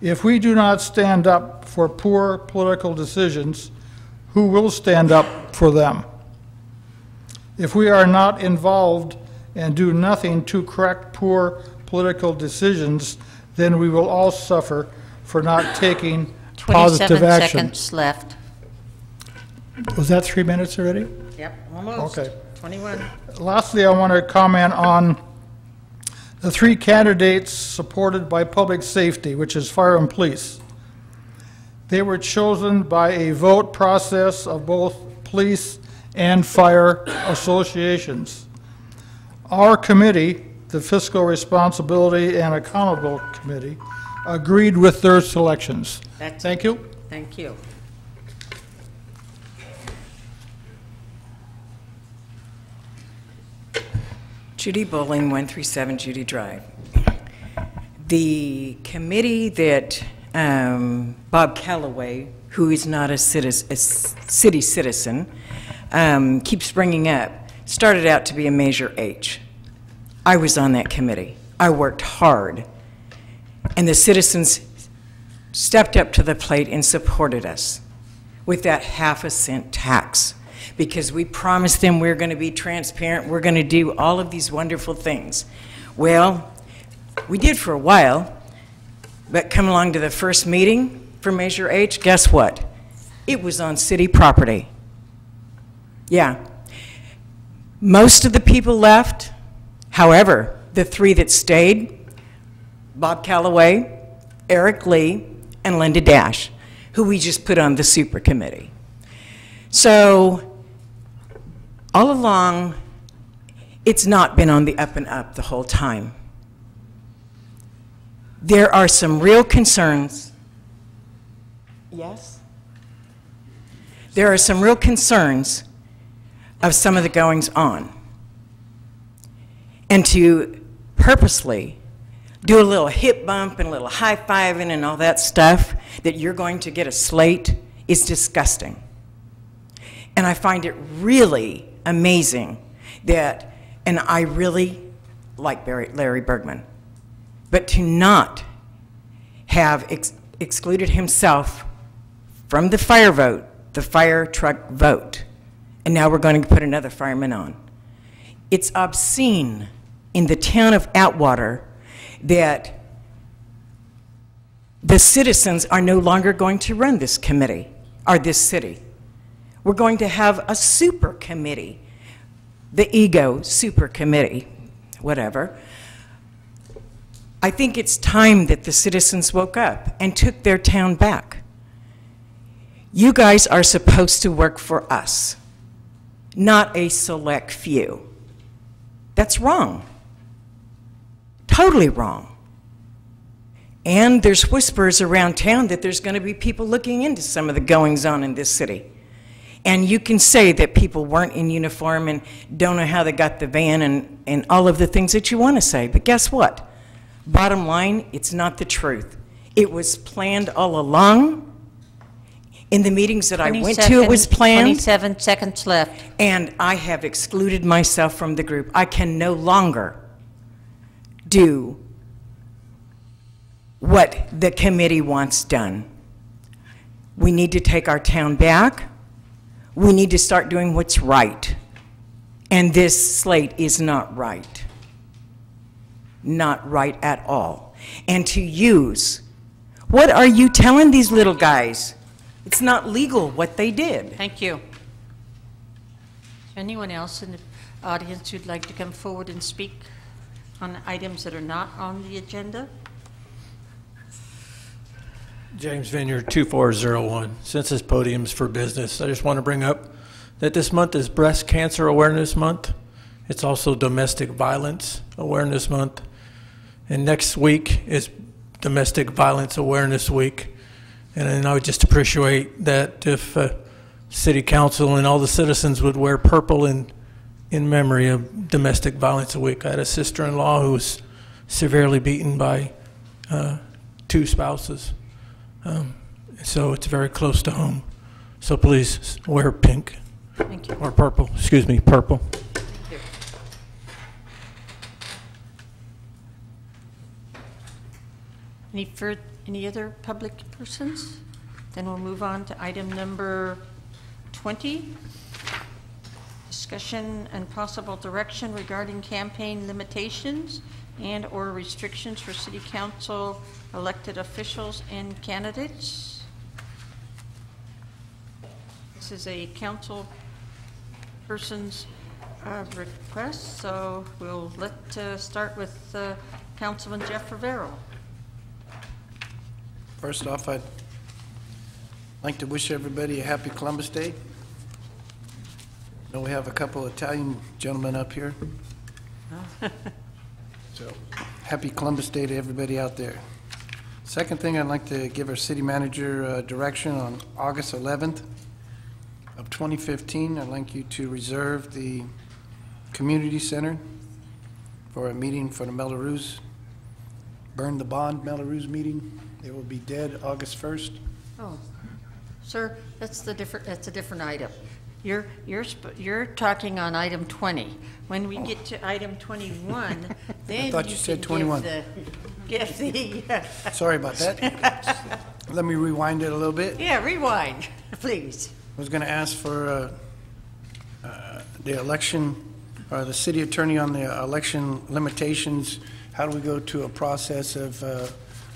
If we do not stand up for poor political decisions, who will stand up for them? If we are not involved and do nothing to correct poor political decisions, then we will all suffer for not taking positive 27 action. seconds left. Was that 3 minutes already? Yep, almost. Okay. 21. Lastly, I want to comment on the 3 candidates supported by public safety, which is fire and police. They were chosen by a vote process of both police and fire associations. Our committee, the Fiscal Responsibility and Accountable Committee, agreed with their selections. Thank you. Thank you. Judy Bowling, 137 Judy Drive. The committee that Bob Callaway, who is not a city citizen, keeps bringing up, started out to be a Measure H. I was on that committee. I worked hard, and the citizens stepped up to the plate and supported us with that half-a-cent tax, because we promised them we're going to be transparent, we're going to do all of these wonderful things. Well, we did for a while, but come along to the first meeting for Measure H, guess what? It was on city property. Yeah. Most of the people left. However, the 3 that stayed, Bob Callaway, Eric Lee, and Linda Dash, who we just put on the super committee. So all along, it's not been on the up and up the whole time. There are some real concerns. Yes? There are some real concerns of some of the goings on. And to purposely do a little hip bump and a little high-fiving and all that stuff that you're going to get a slate is disgusting. And I find it really amazing that and I really like Larry Bergman. But to not have excluded himself from the fire vote, the fire truck vote, and now we're going to put another fireman on. It's obscene in the town of Atwater that the citizens are no longer going to run this committee, or this city. We're going to have a super committee, the ego super committee, whatever. I think it's time that the citizens woke up and took their town back. You guys are supposed to work for us, not a select few. That's wrong. Totally wrong. And there's whispers around town that there's going to be people looking into some of the goings-on in this city. And you can say that people weren't in uniform and don't know how they got the van and all of the things that you want to say. But guess what? Bottom line, it's not the truth. It was planned all along. In the meetings that I went to, it was planned. 27 seconds left. And I have excluded myself from the group. I can no longer do what the committee wants done. We need to take our town back. We need to start doing what's right. And this slate is not right. Not right at all. And to use, what are you telling these little guys? It's not legal what they did. Thank you. Anyone else in the audience who'd like to come forward and speak on items that are not on the agenda? James Vineyard, 2401. Since this podium's for business, I just want to bring up that this month is Breast Cancer Awareness Month. It's also Domestic Violence Awareness Month. And next week is Domestic Violence Awareness Week. And I would just appreciate that if City Council and all the citizens would wear purple in memory of Domestic Violence Week. I had a sister-in-law who was severely beaten by 2 spouses. So it's very close to home. So please wear pink. Thank you. Or purple, excuse me, purple. Thank you. Any other public persons? Then we'll move on to item number 20. Discussion and possible direction regarding campaign limitations and or restrictions for city council elected officials and candidates. This is a council person's request, so we'll start with Councilman Jeff Rivero. First off, I'd like to wish everybody a happy Columbus Day. I know we have a couple Italian gentlemen up here. So, happy Columbus Day to everybody out there. Second thing, I'd like to give our city manager direction on August 11th of 2015. I'd like you to reserve the community center for a meeting for the Melrose, Burn the Bond Melrose meeting. It will be dead August 1st. Oh, sir, that's a different item. You're talking on item 20. When we get to item 21, then I thought you said 21. Give the Sorry about that. Let me rewind it a little bit. Yeah, rewind, please. I was going to ask for the election, or the city attorney on the election limitations. How do we go to a process of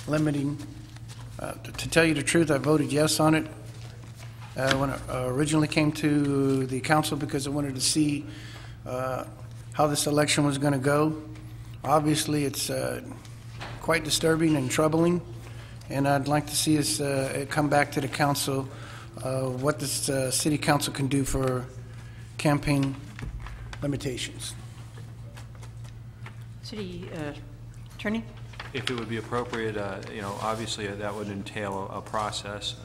limiting? To tell you the truth, I voted yes on it when it originally came to the council because I wanted to see how this election was going to go. Obviously, it's quite disturbing and troubling, and I'd like to see us come back to the council what this city council can do for campaign limitations. City attorney? If it would be appropriate, obviously that would entail a process,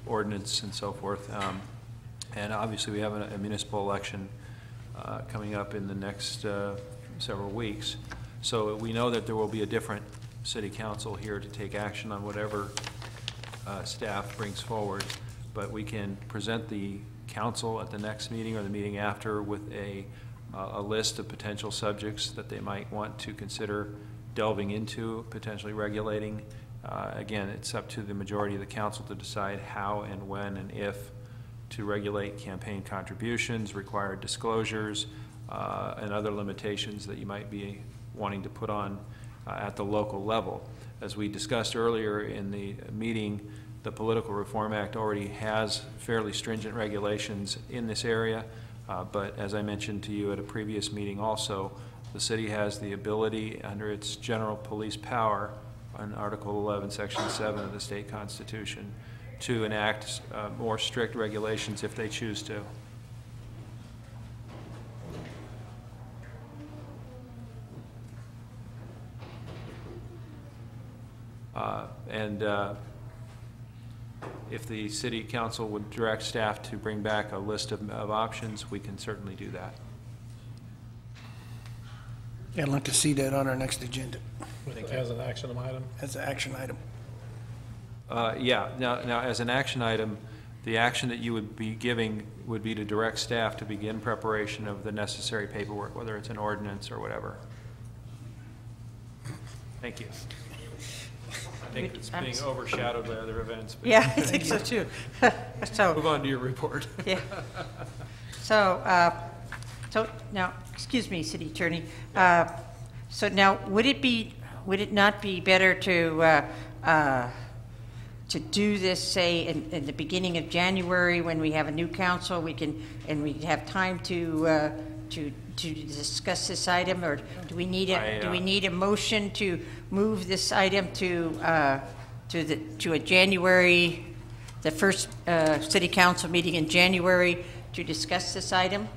ordinance and so forth. And obviously we have a municipal election coming up in the next several weeks. So we know that there will be a different city council here to take action on whatever staff brings forward. But we can present the council at the next meeting or the meeting after with a a list of potential subjects that they might want to consider delving into, potentially regulating. Again, it's up to the majority of the council to decide how and when and if to regulate campaign contributions, required disclosures, and other limitations that you might be wanting to put on at the local level. As we discussed earlier in the meeting, the Political Reform Act already has fairly stringent regulations in this area, but as I mentioned to you at a previous meeting also, the city has the ability under its general police power on Article 11, Section 7 of the state constitution to enact more strict regulations if they choose to. If the city council would direct staff to bring back a list of options, we can certainly do that. I'd like to see that on our next agenda. I think as an action item? As an action item. Yeah. Now, as an action item, the action that you would be giving would be to direct staff to begin preparation of the necessary paperwork, whether it's an ordinance or whatever. Thank you. I think it's being overshadowed by other events. Yeah, I think so too. So move on to your report. Yeah. So now, excuse me, City Attorney. So now, would it not be better to do this, say, in the beginning of January when we have a new council? We have time to discuss this item, or do we need a motion to move this item to a January, the first city council meeting in January to discuss this item?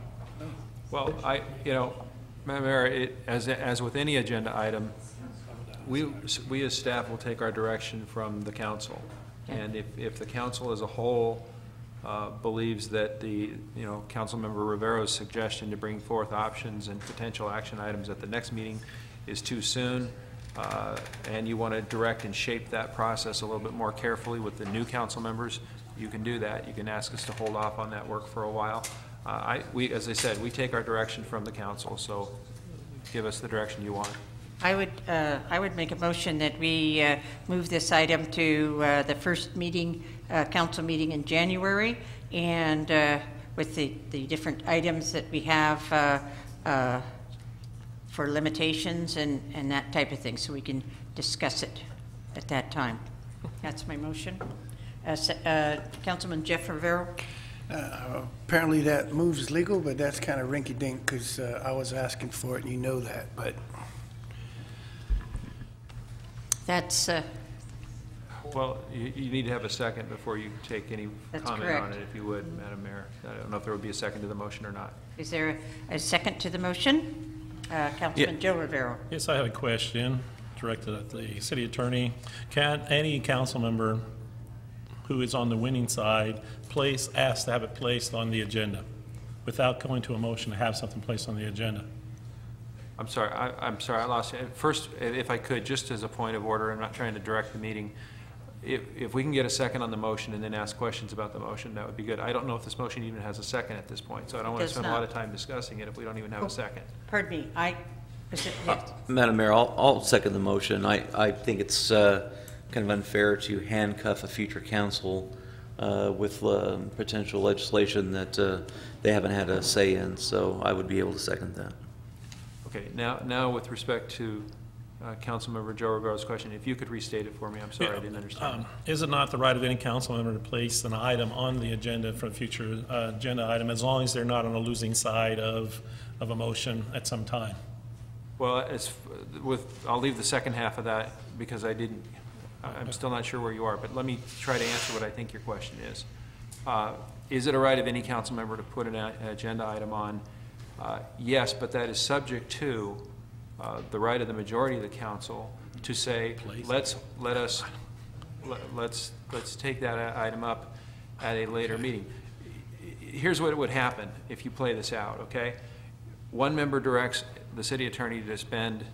Well, Madam Mayor, as with any agenda item, we as staff will take our direction from the council, and if the council as a whole believes that Councilmember Rivero's suggestion to bring forth options and potential action items at the next meeting is too soon, and you want to direct and shape that process a little bit more carefully with the new council members, you can do that. You can ask us to hold off on that work for a while. As I said, we take our direction from the council, so give us the direction you want. I would make a motion that we move this item to the first meeting, council meeting in January, and with the different items that we have for limitations and that type of thing, so we can discuss it at that time. That's my motion. Councilman Jeff Rivero. Apparently that move is legal, but that's kind of rinky-dink because I was asking for it, and you know that, but. That's. Well, you need to have a second before you take any comment correct. on it, if you would, Madam Mayor. I don't know if there would be a second to the motion or not. Is there a second to the motion? Councilman Joe Rivero. Yes, I have a question directed at the city attorney. Can any council member who is on the winning side ask to have it placed on the agenda without going to a motion to have something placed on the agenda? I'm sorry, I lost you. First, if I could, just as a point of order, I'm not trying to direct the meeting. If we can get a second on the motion and then ask questions about the motion, that would be good. I don't know if this motion even has a second at this point, so I don't want to spend a lot of time discussing it if we don't even have a second. Pardon me, yes. Madam Mayor, I'll second the motion. I think it's kind of unfair to handcuff a future council with potential legislation that they haven't had a say in, so I would be able to second that. Okay, now with respect to Councilmember Joe Rivero's question, if you could restate it for me, I'm sorry, I didn't understand. Is it not the right of any council member to place an item on the agenda for a future agenda item, as long as they're not on the losing side of a motion at some time? Well, I'll leave the second half of that because I'm still not sure where you are, but let me try to answer what I think your question is. Is it a right of any council member to put an agenda item on? Yes, but that is subject to the right of the majority of the council to say, let's take that item up at a later meeting. Here's what would happen if you play this out, okay? One member directs the city attorney to spend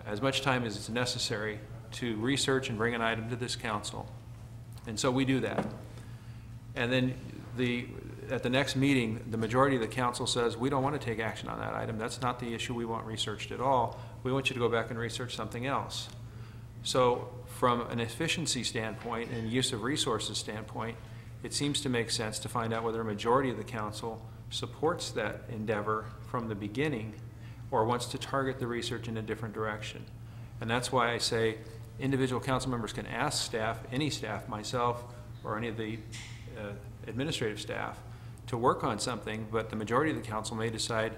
as much time as is necessary to research and bring an item to this council. And so we do that. And then at the next meeting, the majority of the council says, we don't want to take action on that item. That's not the issue we want researched at all. We want you to go back and research something else. So from an efficiency standpoint and use of resources standpoint, it seems to make sense to find out whether a majority of the council supports that endeavor from the beginning or wants to target the research in a different direction. And that's why I say individual council members can ask staff, any staff, myself, or any of the administrative staff, to work on something, but the majority of the council may decide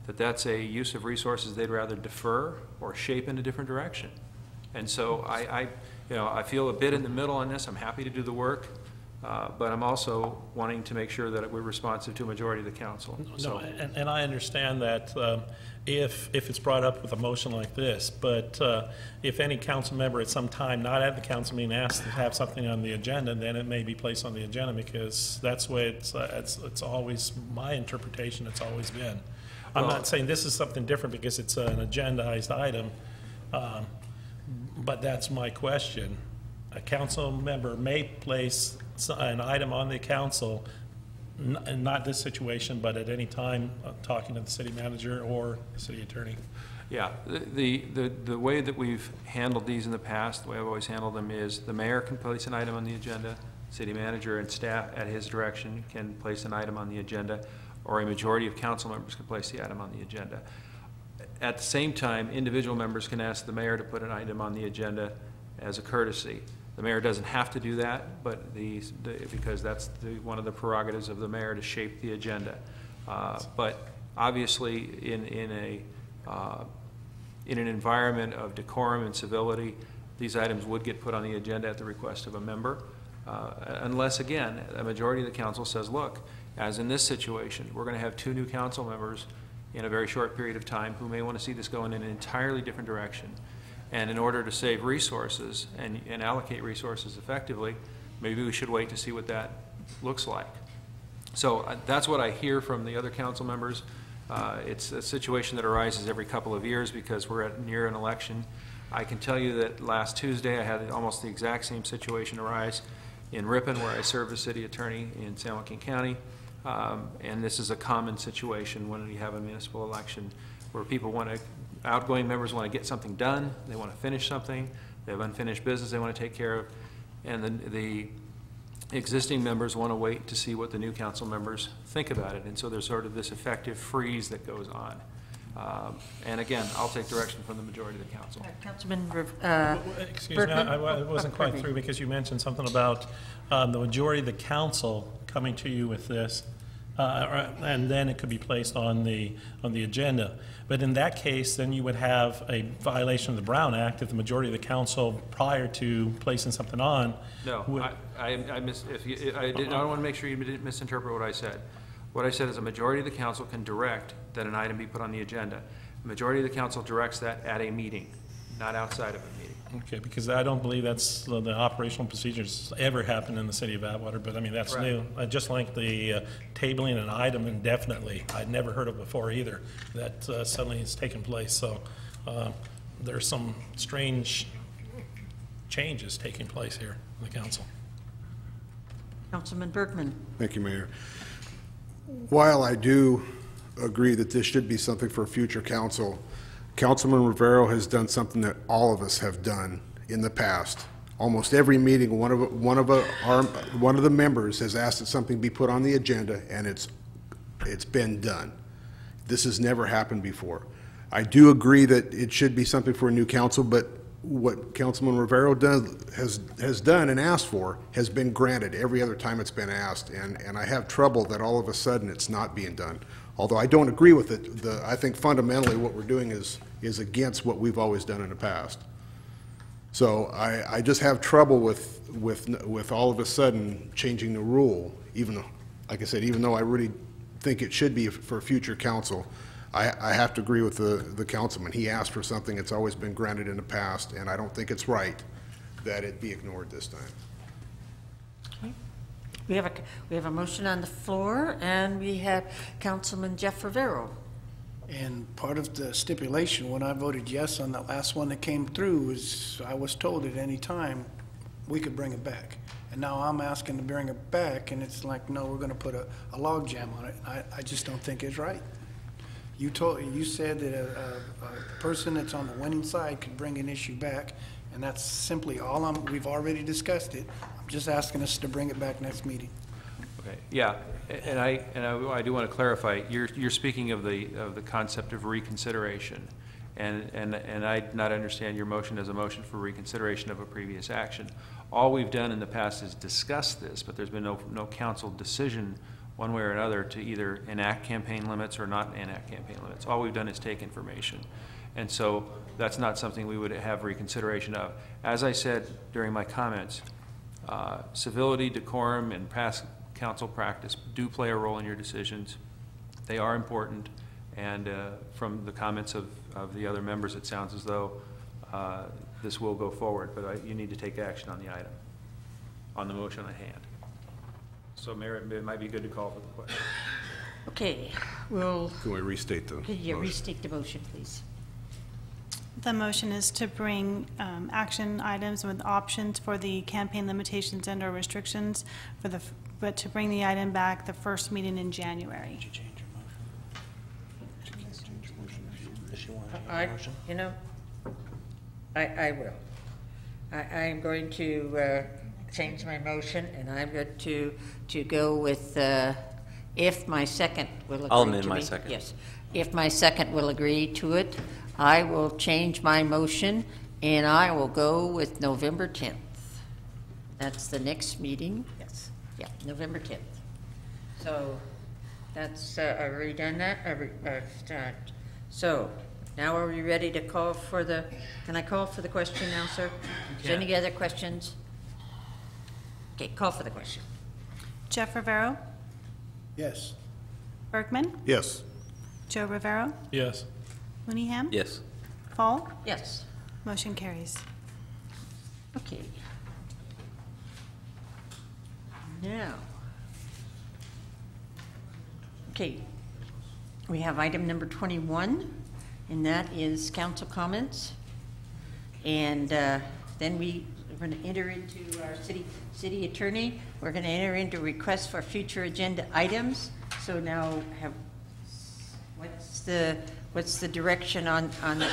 that that's a use of resources they'd rather defer or shape in a different direction. And so I feel a bit in the middle on this. I'm happy to do the work, but I'm also wanting to make sure that we're responsive to a majority of the council. No, and I understand that if it's brought up with a motion like this, but if any council member at some time not at the council meeting asks to have something on the agenda, then it may be placed on the agenda, because that's the way it's always, my interpretation, it's always been. I'm not saying this is something different because it's an agendized item, but that's my question. A council member may place an item on the council, not this situation, but at any time talking to the city manager or the city attorney. Yeah, the way that we've handled these in the past, the way I've always handled them, is the mayor can place an item on the agenda, city manager and staff at his direction can place an item on the agenda, or a majority of council members can place the item on the agenda. At the same time, individual members can ask the mayor to put an item on the agenda as a courtesy. The mayor doesn't have to do that, but because that's one of the prerogatives of the mayor to shape the agenda. But obviously, in an environment of decorum and civility, these items would get put on the agenda at the request of a member, unless, again, a majority of the council says, look, as in this situation, we're going to have 2 new council members in a very short period of time who may want to see this go in an entirely different direction. And in order to save resources and allocate resources effectively, maybe we should wait to see what that looks like. So that's what I hear from the other council members. It's a situation that arises every couple of years because we're near an election. I can tell you that last Tuesday I had almost the exact same situation arise in Ripon, where I serve as city attorney in San Joaquin County. And this is a common situation when we have a municipal election where people want to, outgoing members want to get something done, they want to finish something, they have unfinished business they want to take care of, and then the existing members want to wait to see what the new council members think about it. And so there's sort of this effective freeze that goes on. And again, I'll take direction from the majority of the council. Councilman Excuse me, I wasn't quite through because you mentioned something about the majority of the council coming to you with this, and then it could be placed on the agenda. But in that case, then you would have a violation of the Brown Act if the majority of the council, prior to placing something on. No, I don't want to make sure you didn't misinterpret what I said. What I said is a majority of the council can direct that an item be put on the agenda. The majority of the council directs that at a meeting, not outside of a meeting. Okay, because I don't believe that's the operational procedures ever happened in the city of Atwater, but I mean, that's new. Just like the tabling an item indefinitely, I'd never heard of before either. That suddenly has taken place, so there's some strange changes taking place here in the council. Councilman Bergman. Thank you, Mayor. While I do agree that this should be something for a future council, Councilman Rivero has done something that all of us have done in the past. Almost every meeting, one of the members has asked that something be put on the agenda, and it's been done. This has never happened before. I do agree that it should be something for a new council, but what Councilman Rivero has done and asked for has been granted every other time it's been asked, and I have trouble that all of a sudden it's not being done. Although I don't agree with it, I think fundamentally what we're doing is against what we've always done in the past. So I just have trouble with all of a sudden changing the rule, even though, like I said, even though I really think it should be for a future council. I have to agree with the councilman. He asked for something that's always been granted in the past, and I don't think it's right that it be ignored this time. Okay. We have a motion on the floor, and we have Councilman Jeff Rivero. And part of the stipulation when I voted yes on that last one that came through was I was told at any time we could bring it back. And now I'm asking to bring it back, and it's like, no, we're going to put a log jam on it. I just don't think it's right. You said that a person that's on the winning side could bring an issue back, and that's simply all we've already discussed it. I'm just asking us to bring it back next meeting. Okay, yeah, and I do want to clarify. You're speaking of the concept of reconsideration, and I not understand your motion as a motion for reconsideration of a previous action. All we've done in the past is discuss this, but there's been no council decision one way or another to either enact campaign limits or not enact campaign limits. All we've done is take information. And so that's not something we would have reconsideration of. As I said during my comments, civility, decorum, and past council practice do play a role in your decisions. They are important, and from the comments of the other members, it sounds as though this will go forward, but you need to take action on the item, on the motion at hand. So, Mayor, it might be good to call for the question. Okay, well. Can we restate the Could you restate the motion, please? The motion is to bring action items with options for the campaign limitations and/or restrictions but to bring the item back the first meeting in January. Did you change your motion? You know, I will. I am going to change my motion, and I'm going to go with if my second will agree. I'll amend my second. Yes, if my second will agree to it, I will change my motion, and I will go with November 10th. That's the next meeting. Yes. Yeah, November 10th. So that's I've already done that. So now are we ready to call for the? Can I call for the question now, sir? Is there any other questions? Okay, call for the question. Jeff Rivero? Yes. Bergman? Yes. Joe Rivero? Yes. Mooneyham? Yes. Fall? Yes. Motion carries. Okay. Now, okay, we have item number 21, and that is council comments. And then we're going to enter into our city attorney. We're going to enter into requests for future agenda items. So now, what's the direction on that?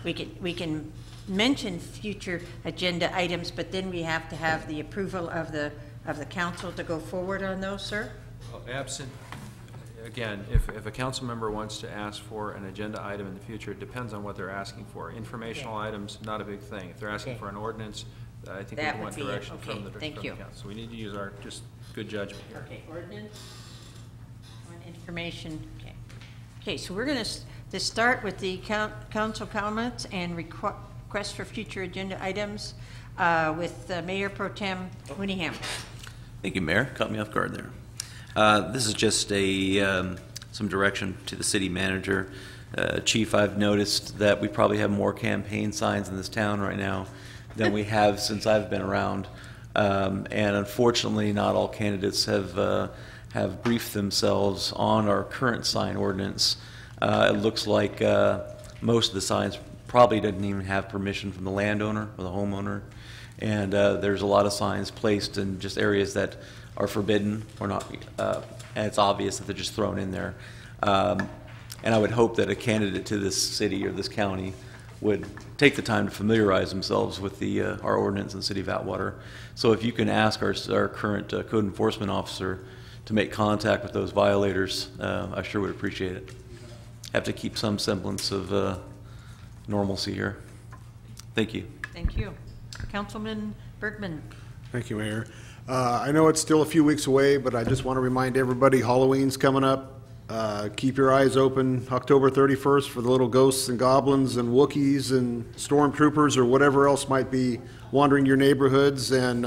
Because we can mention future agenda items, but then we have to have the approval of the council to go forward on those, sir? Well, absent, again, if a council member wants to ask for an agenda item in the future, it depends on what they're asking for. Informational items, not a big thing. If they're asking for an ordinance, I think we want direction from the council. So we need to use our just good judgment here. Okay, ordinance on information. Okay. Okay, so we're going to start with the council comments and requests for future agenda items with Mayor Pro Tem Mooneyham. Thank you, Mayor. Caught me off guard there. This is just some direction to the city manager. Chief, I've noticed that we probably have more campaign signs in this town right now than we have since I've been around. And unfortunately, not all candidates have briefed themselves on our current sign ordinance. It looks like most of the signs probably didn't even have permission from the landowner or the homeowner. And there's a lot of signs placed in just areas that are forbidden or not, and it's obvious that they're just thrown in there. And I would hope that a candidate to this city or this county would take the time to familiarize themselves with our ordinance in the city of Atwater. So if you can ask our current code enforcement officer to make contact with those violators, I sure would appreciate it. Have to keep some semblance of normalcy here. Thank you. Thank you. Councilman Bergman. Thank you, Mayor. I know it's still a few weeks away, but I just want to remind everybody Halloween's coming up. Keep your eyes open October 31st for the little ghosts and goblins and Wookiees and stormtroopers or whatever else might be wandering your neighborhoods, and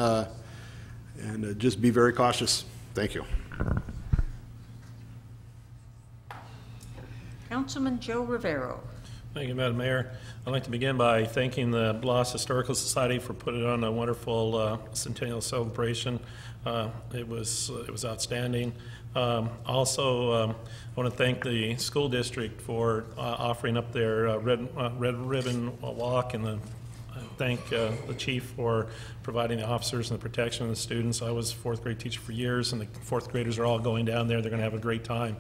just be very cautious. Thank you. Councilman Joe Rivero. Thank you, Madam Mayor. I'd like to begin by thanking the Lost Historical Society for putting on a wonderful centennial celebration. It was outstanding. Also, I want to thank the school district for offering up their red ribbon walk in the thank the chief for providing the officers and the protection of the students. I was a fourth grade teacher for years, and the fourth graders are all going down there. They're going to have a great time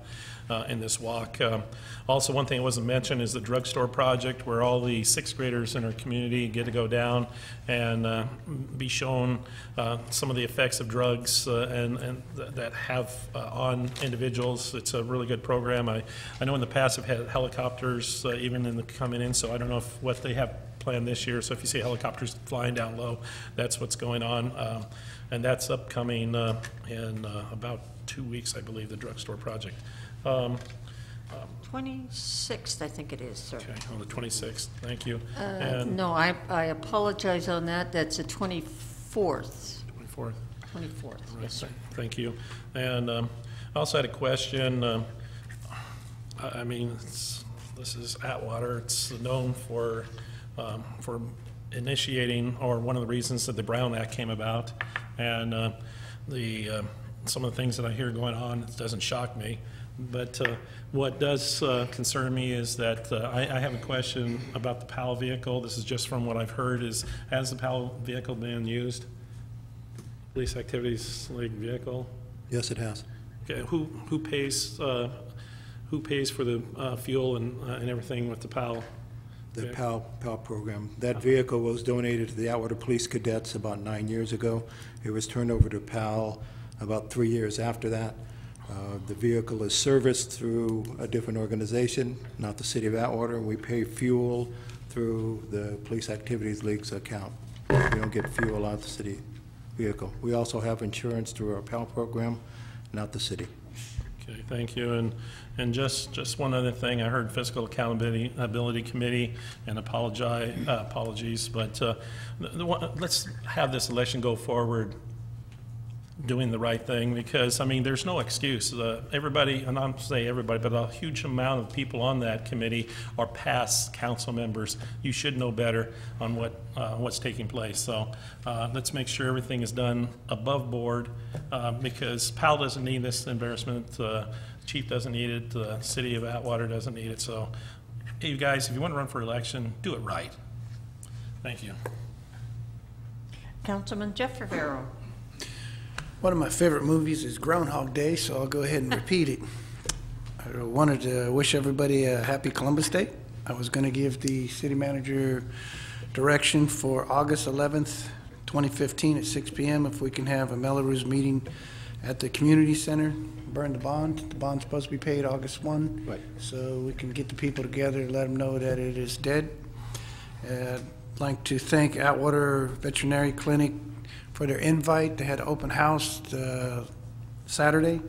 in this walk. Also, one thing that wasn't mentioned is the drugstore project, where all the sixth graders in our community get to go down and be shown some of the effects of drugs and that have on individuals. It's a really good program. I know in the past have had helicopters even in the coming in, so I don't know what they have planned this year. So if you see helicopters flying down low, that's what's going on. And that's upcoming in about 2 weeks, I believe, the drugstore project. 26th, I think it is, sir. Okay, on the 26th. Thank you. No, I apologize on that. That's the 24th. 24th. 24th, Right, yes, sir. Thank you. And I also had a question. I mean, this is Atwater. It's known for initiating, or one of the reasons that the Brown Act came about. And some of the things that I hear going on, it doesn't shock me. But what does concern me is that I have a question about the PAL vehicle. This is just from what I've heard. Has the PAL vehicle been used? Police Activities League vehicle? Yes, it has. Okay. Who pays for the fuel and everything with the PAL? The PAL program. That vehicle was donated to the Atwater Police Cadets about 9 years ago. It was turned over to PAL about 3 years after that. The vehicle is serviced through a different organization, not the City of Atwater, and we pay fuel through the Police Activities League's account. We don't get fuel out the city vehicle. We also have insurance through our PAL program, not the city. Okay, thank you. And just one other thing, I heard Fiscal Accountability Committee, and apologies, but let's have this election go forward doing the right thing, because I mean there's no excuse. Everybody, and I'm saying everybody, but a huge amount of people on that committee are past council members. You should know better on what's taking place. So let's make sure everything is done above board, because PAL doesn't need this embarrassment, Chief doesn't need it, the City of Atwater doesn't need it. So hey, you guys, if you want to run for election, do it right. Thank you. Councilman Jeff Rivero. One of my favorite movies is Groundhog Day, so I'll go ahead and repeat it. I wanted to wish everybody a happy Columbus Day. I was going to give the city manager direction for August 11th, 2015 at 6 p.m. if we can have a Melrose meeting at the community center, burn the bond. The bond's supposed to be paid August 1, right. So we can get the people together and let them know that it is dead. I'd like to thank Atwater Veterinary Clinic for their invite. They had an open house Saturday,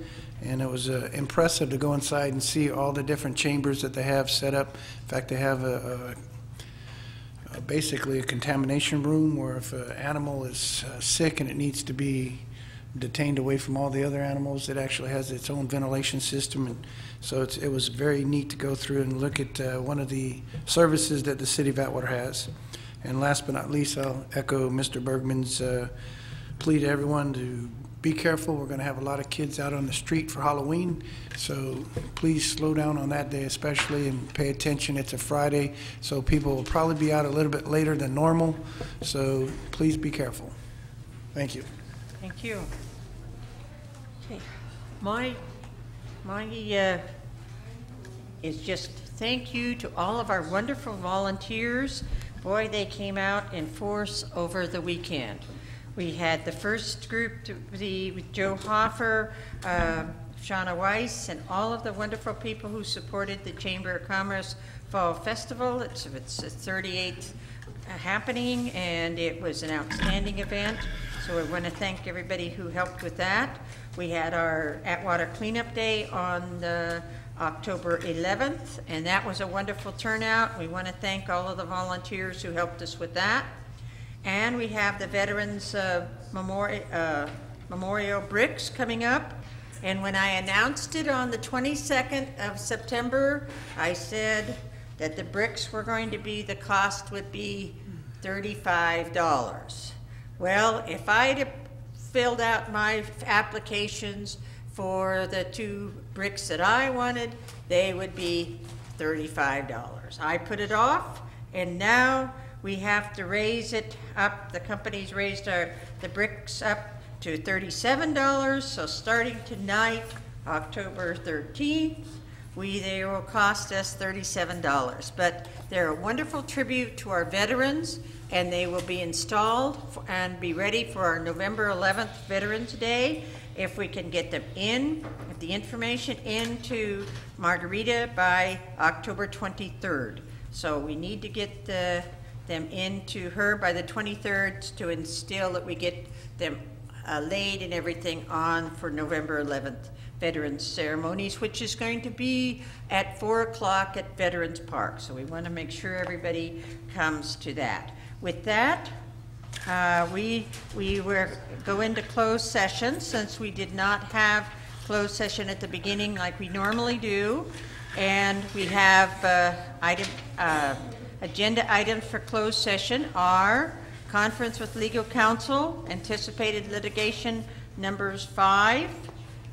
and it was impressive to go inside and see all the different chambers that they have set up. In fact, they have basically a contamination room where if an animal is sick and it needs to be detained away from all the other animals, it actually has its own ventilation system. And so it was very neat to go through and look at one of the services that the City of Atwater has. And last but not least, I'll echo Mr. Bergman's plea to everyone to be careful. We're going to have a lot of kids out on the street for Halloween, so please slow down on that day especially and pay attention. It's a Friday, so people will probably be out a little bit later than normal, so please be careful. Thank you. Thank you. Okay. My is just thank you to all of our wonderful volunteers. Boy, they came out in force over the weekend. We had the first group with Joe Hoffer, Shauna Weiss, and all of the wonderful people who supported the Chamber of Commerce Fall Festival. It's the 38th happening, and it was an outstanding event. So I want to thank everybody who helped with that. We had our Atwater Cleanup Day on October 11th, and that was a wonderful turnout. We want to thank all of the volunteers who helped us with that. And we have the Veterans Memorial Bricks coming up. And when I announced it on the 22nd of September, I said that the bricks were going to be, the cost would be $35. Well, if I'd have filled out my applications for the 2 bricks that I wanted, they would be $35. I put it off, and now we have to raise it up. The company's raised the bricks up to $37, so starting tonight, October 13th, they will cost us $37. But they're a wonderful tribute to our veterans, and they will be installed and be ready for our November 11th Veterans Day. If we can get them in, get the information into Margarita by October 23rd. So we need to get them into her by the 23rd to instill that we get them laid and everything on for November 11th Veterans Ceremonies, which is going to be at 4 o'clock at Veterans Park. So we want to make sure everybody comes to that. With that, we will go into closed session since we did not have closed session at the beginning like we normally do. And we have agenda items for closed session are conference with legal counsel, anticipated litigation numbers 5.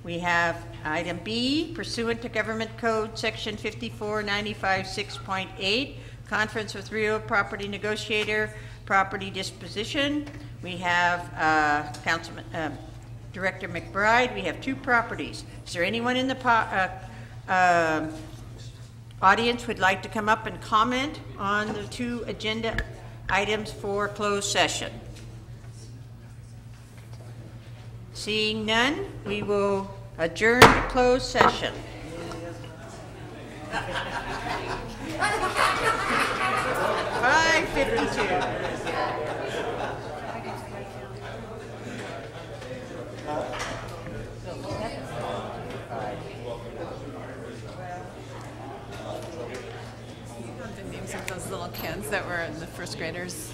We have item B, pursuant to Government Code Section 5495 6.8, conference with real property negotiator, property disposition. We have Director McBride. We have 2 properties. Is there anyone in the audience would like to come up and comment on the 2 agenda items for closed session? Seeing none, we will adjourn to closed session. 5:52. The names of those little kids that were the first graders.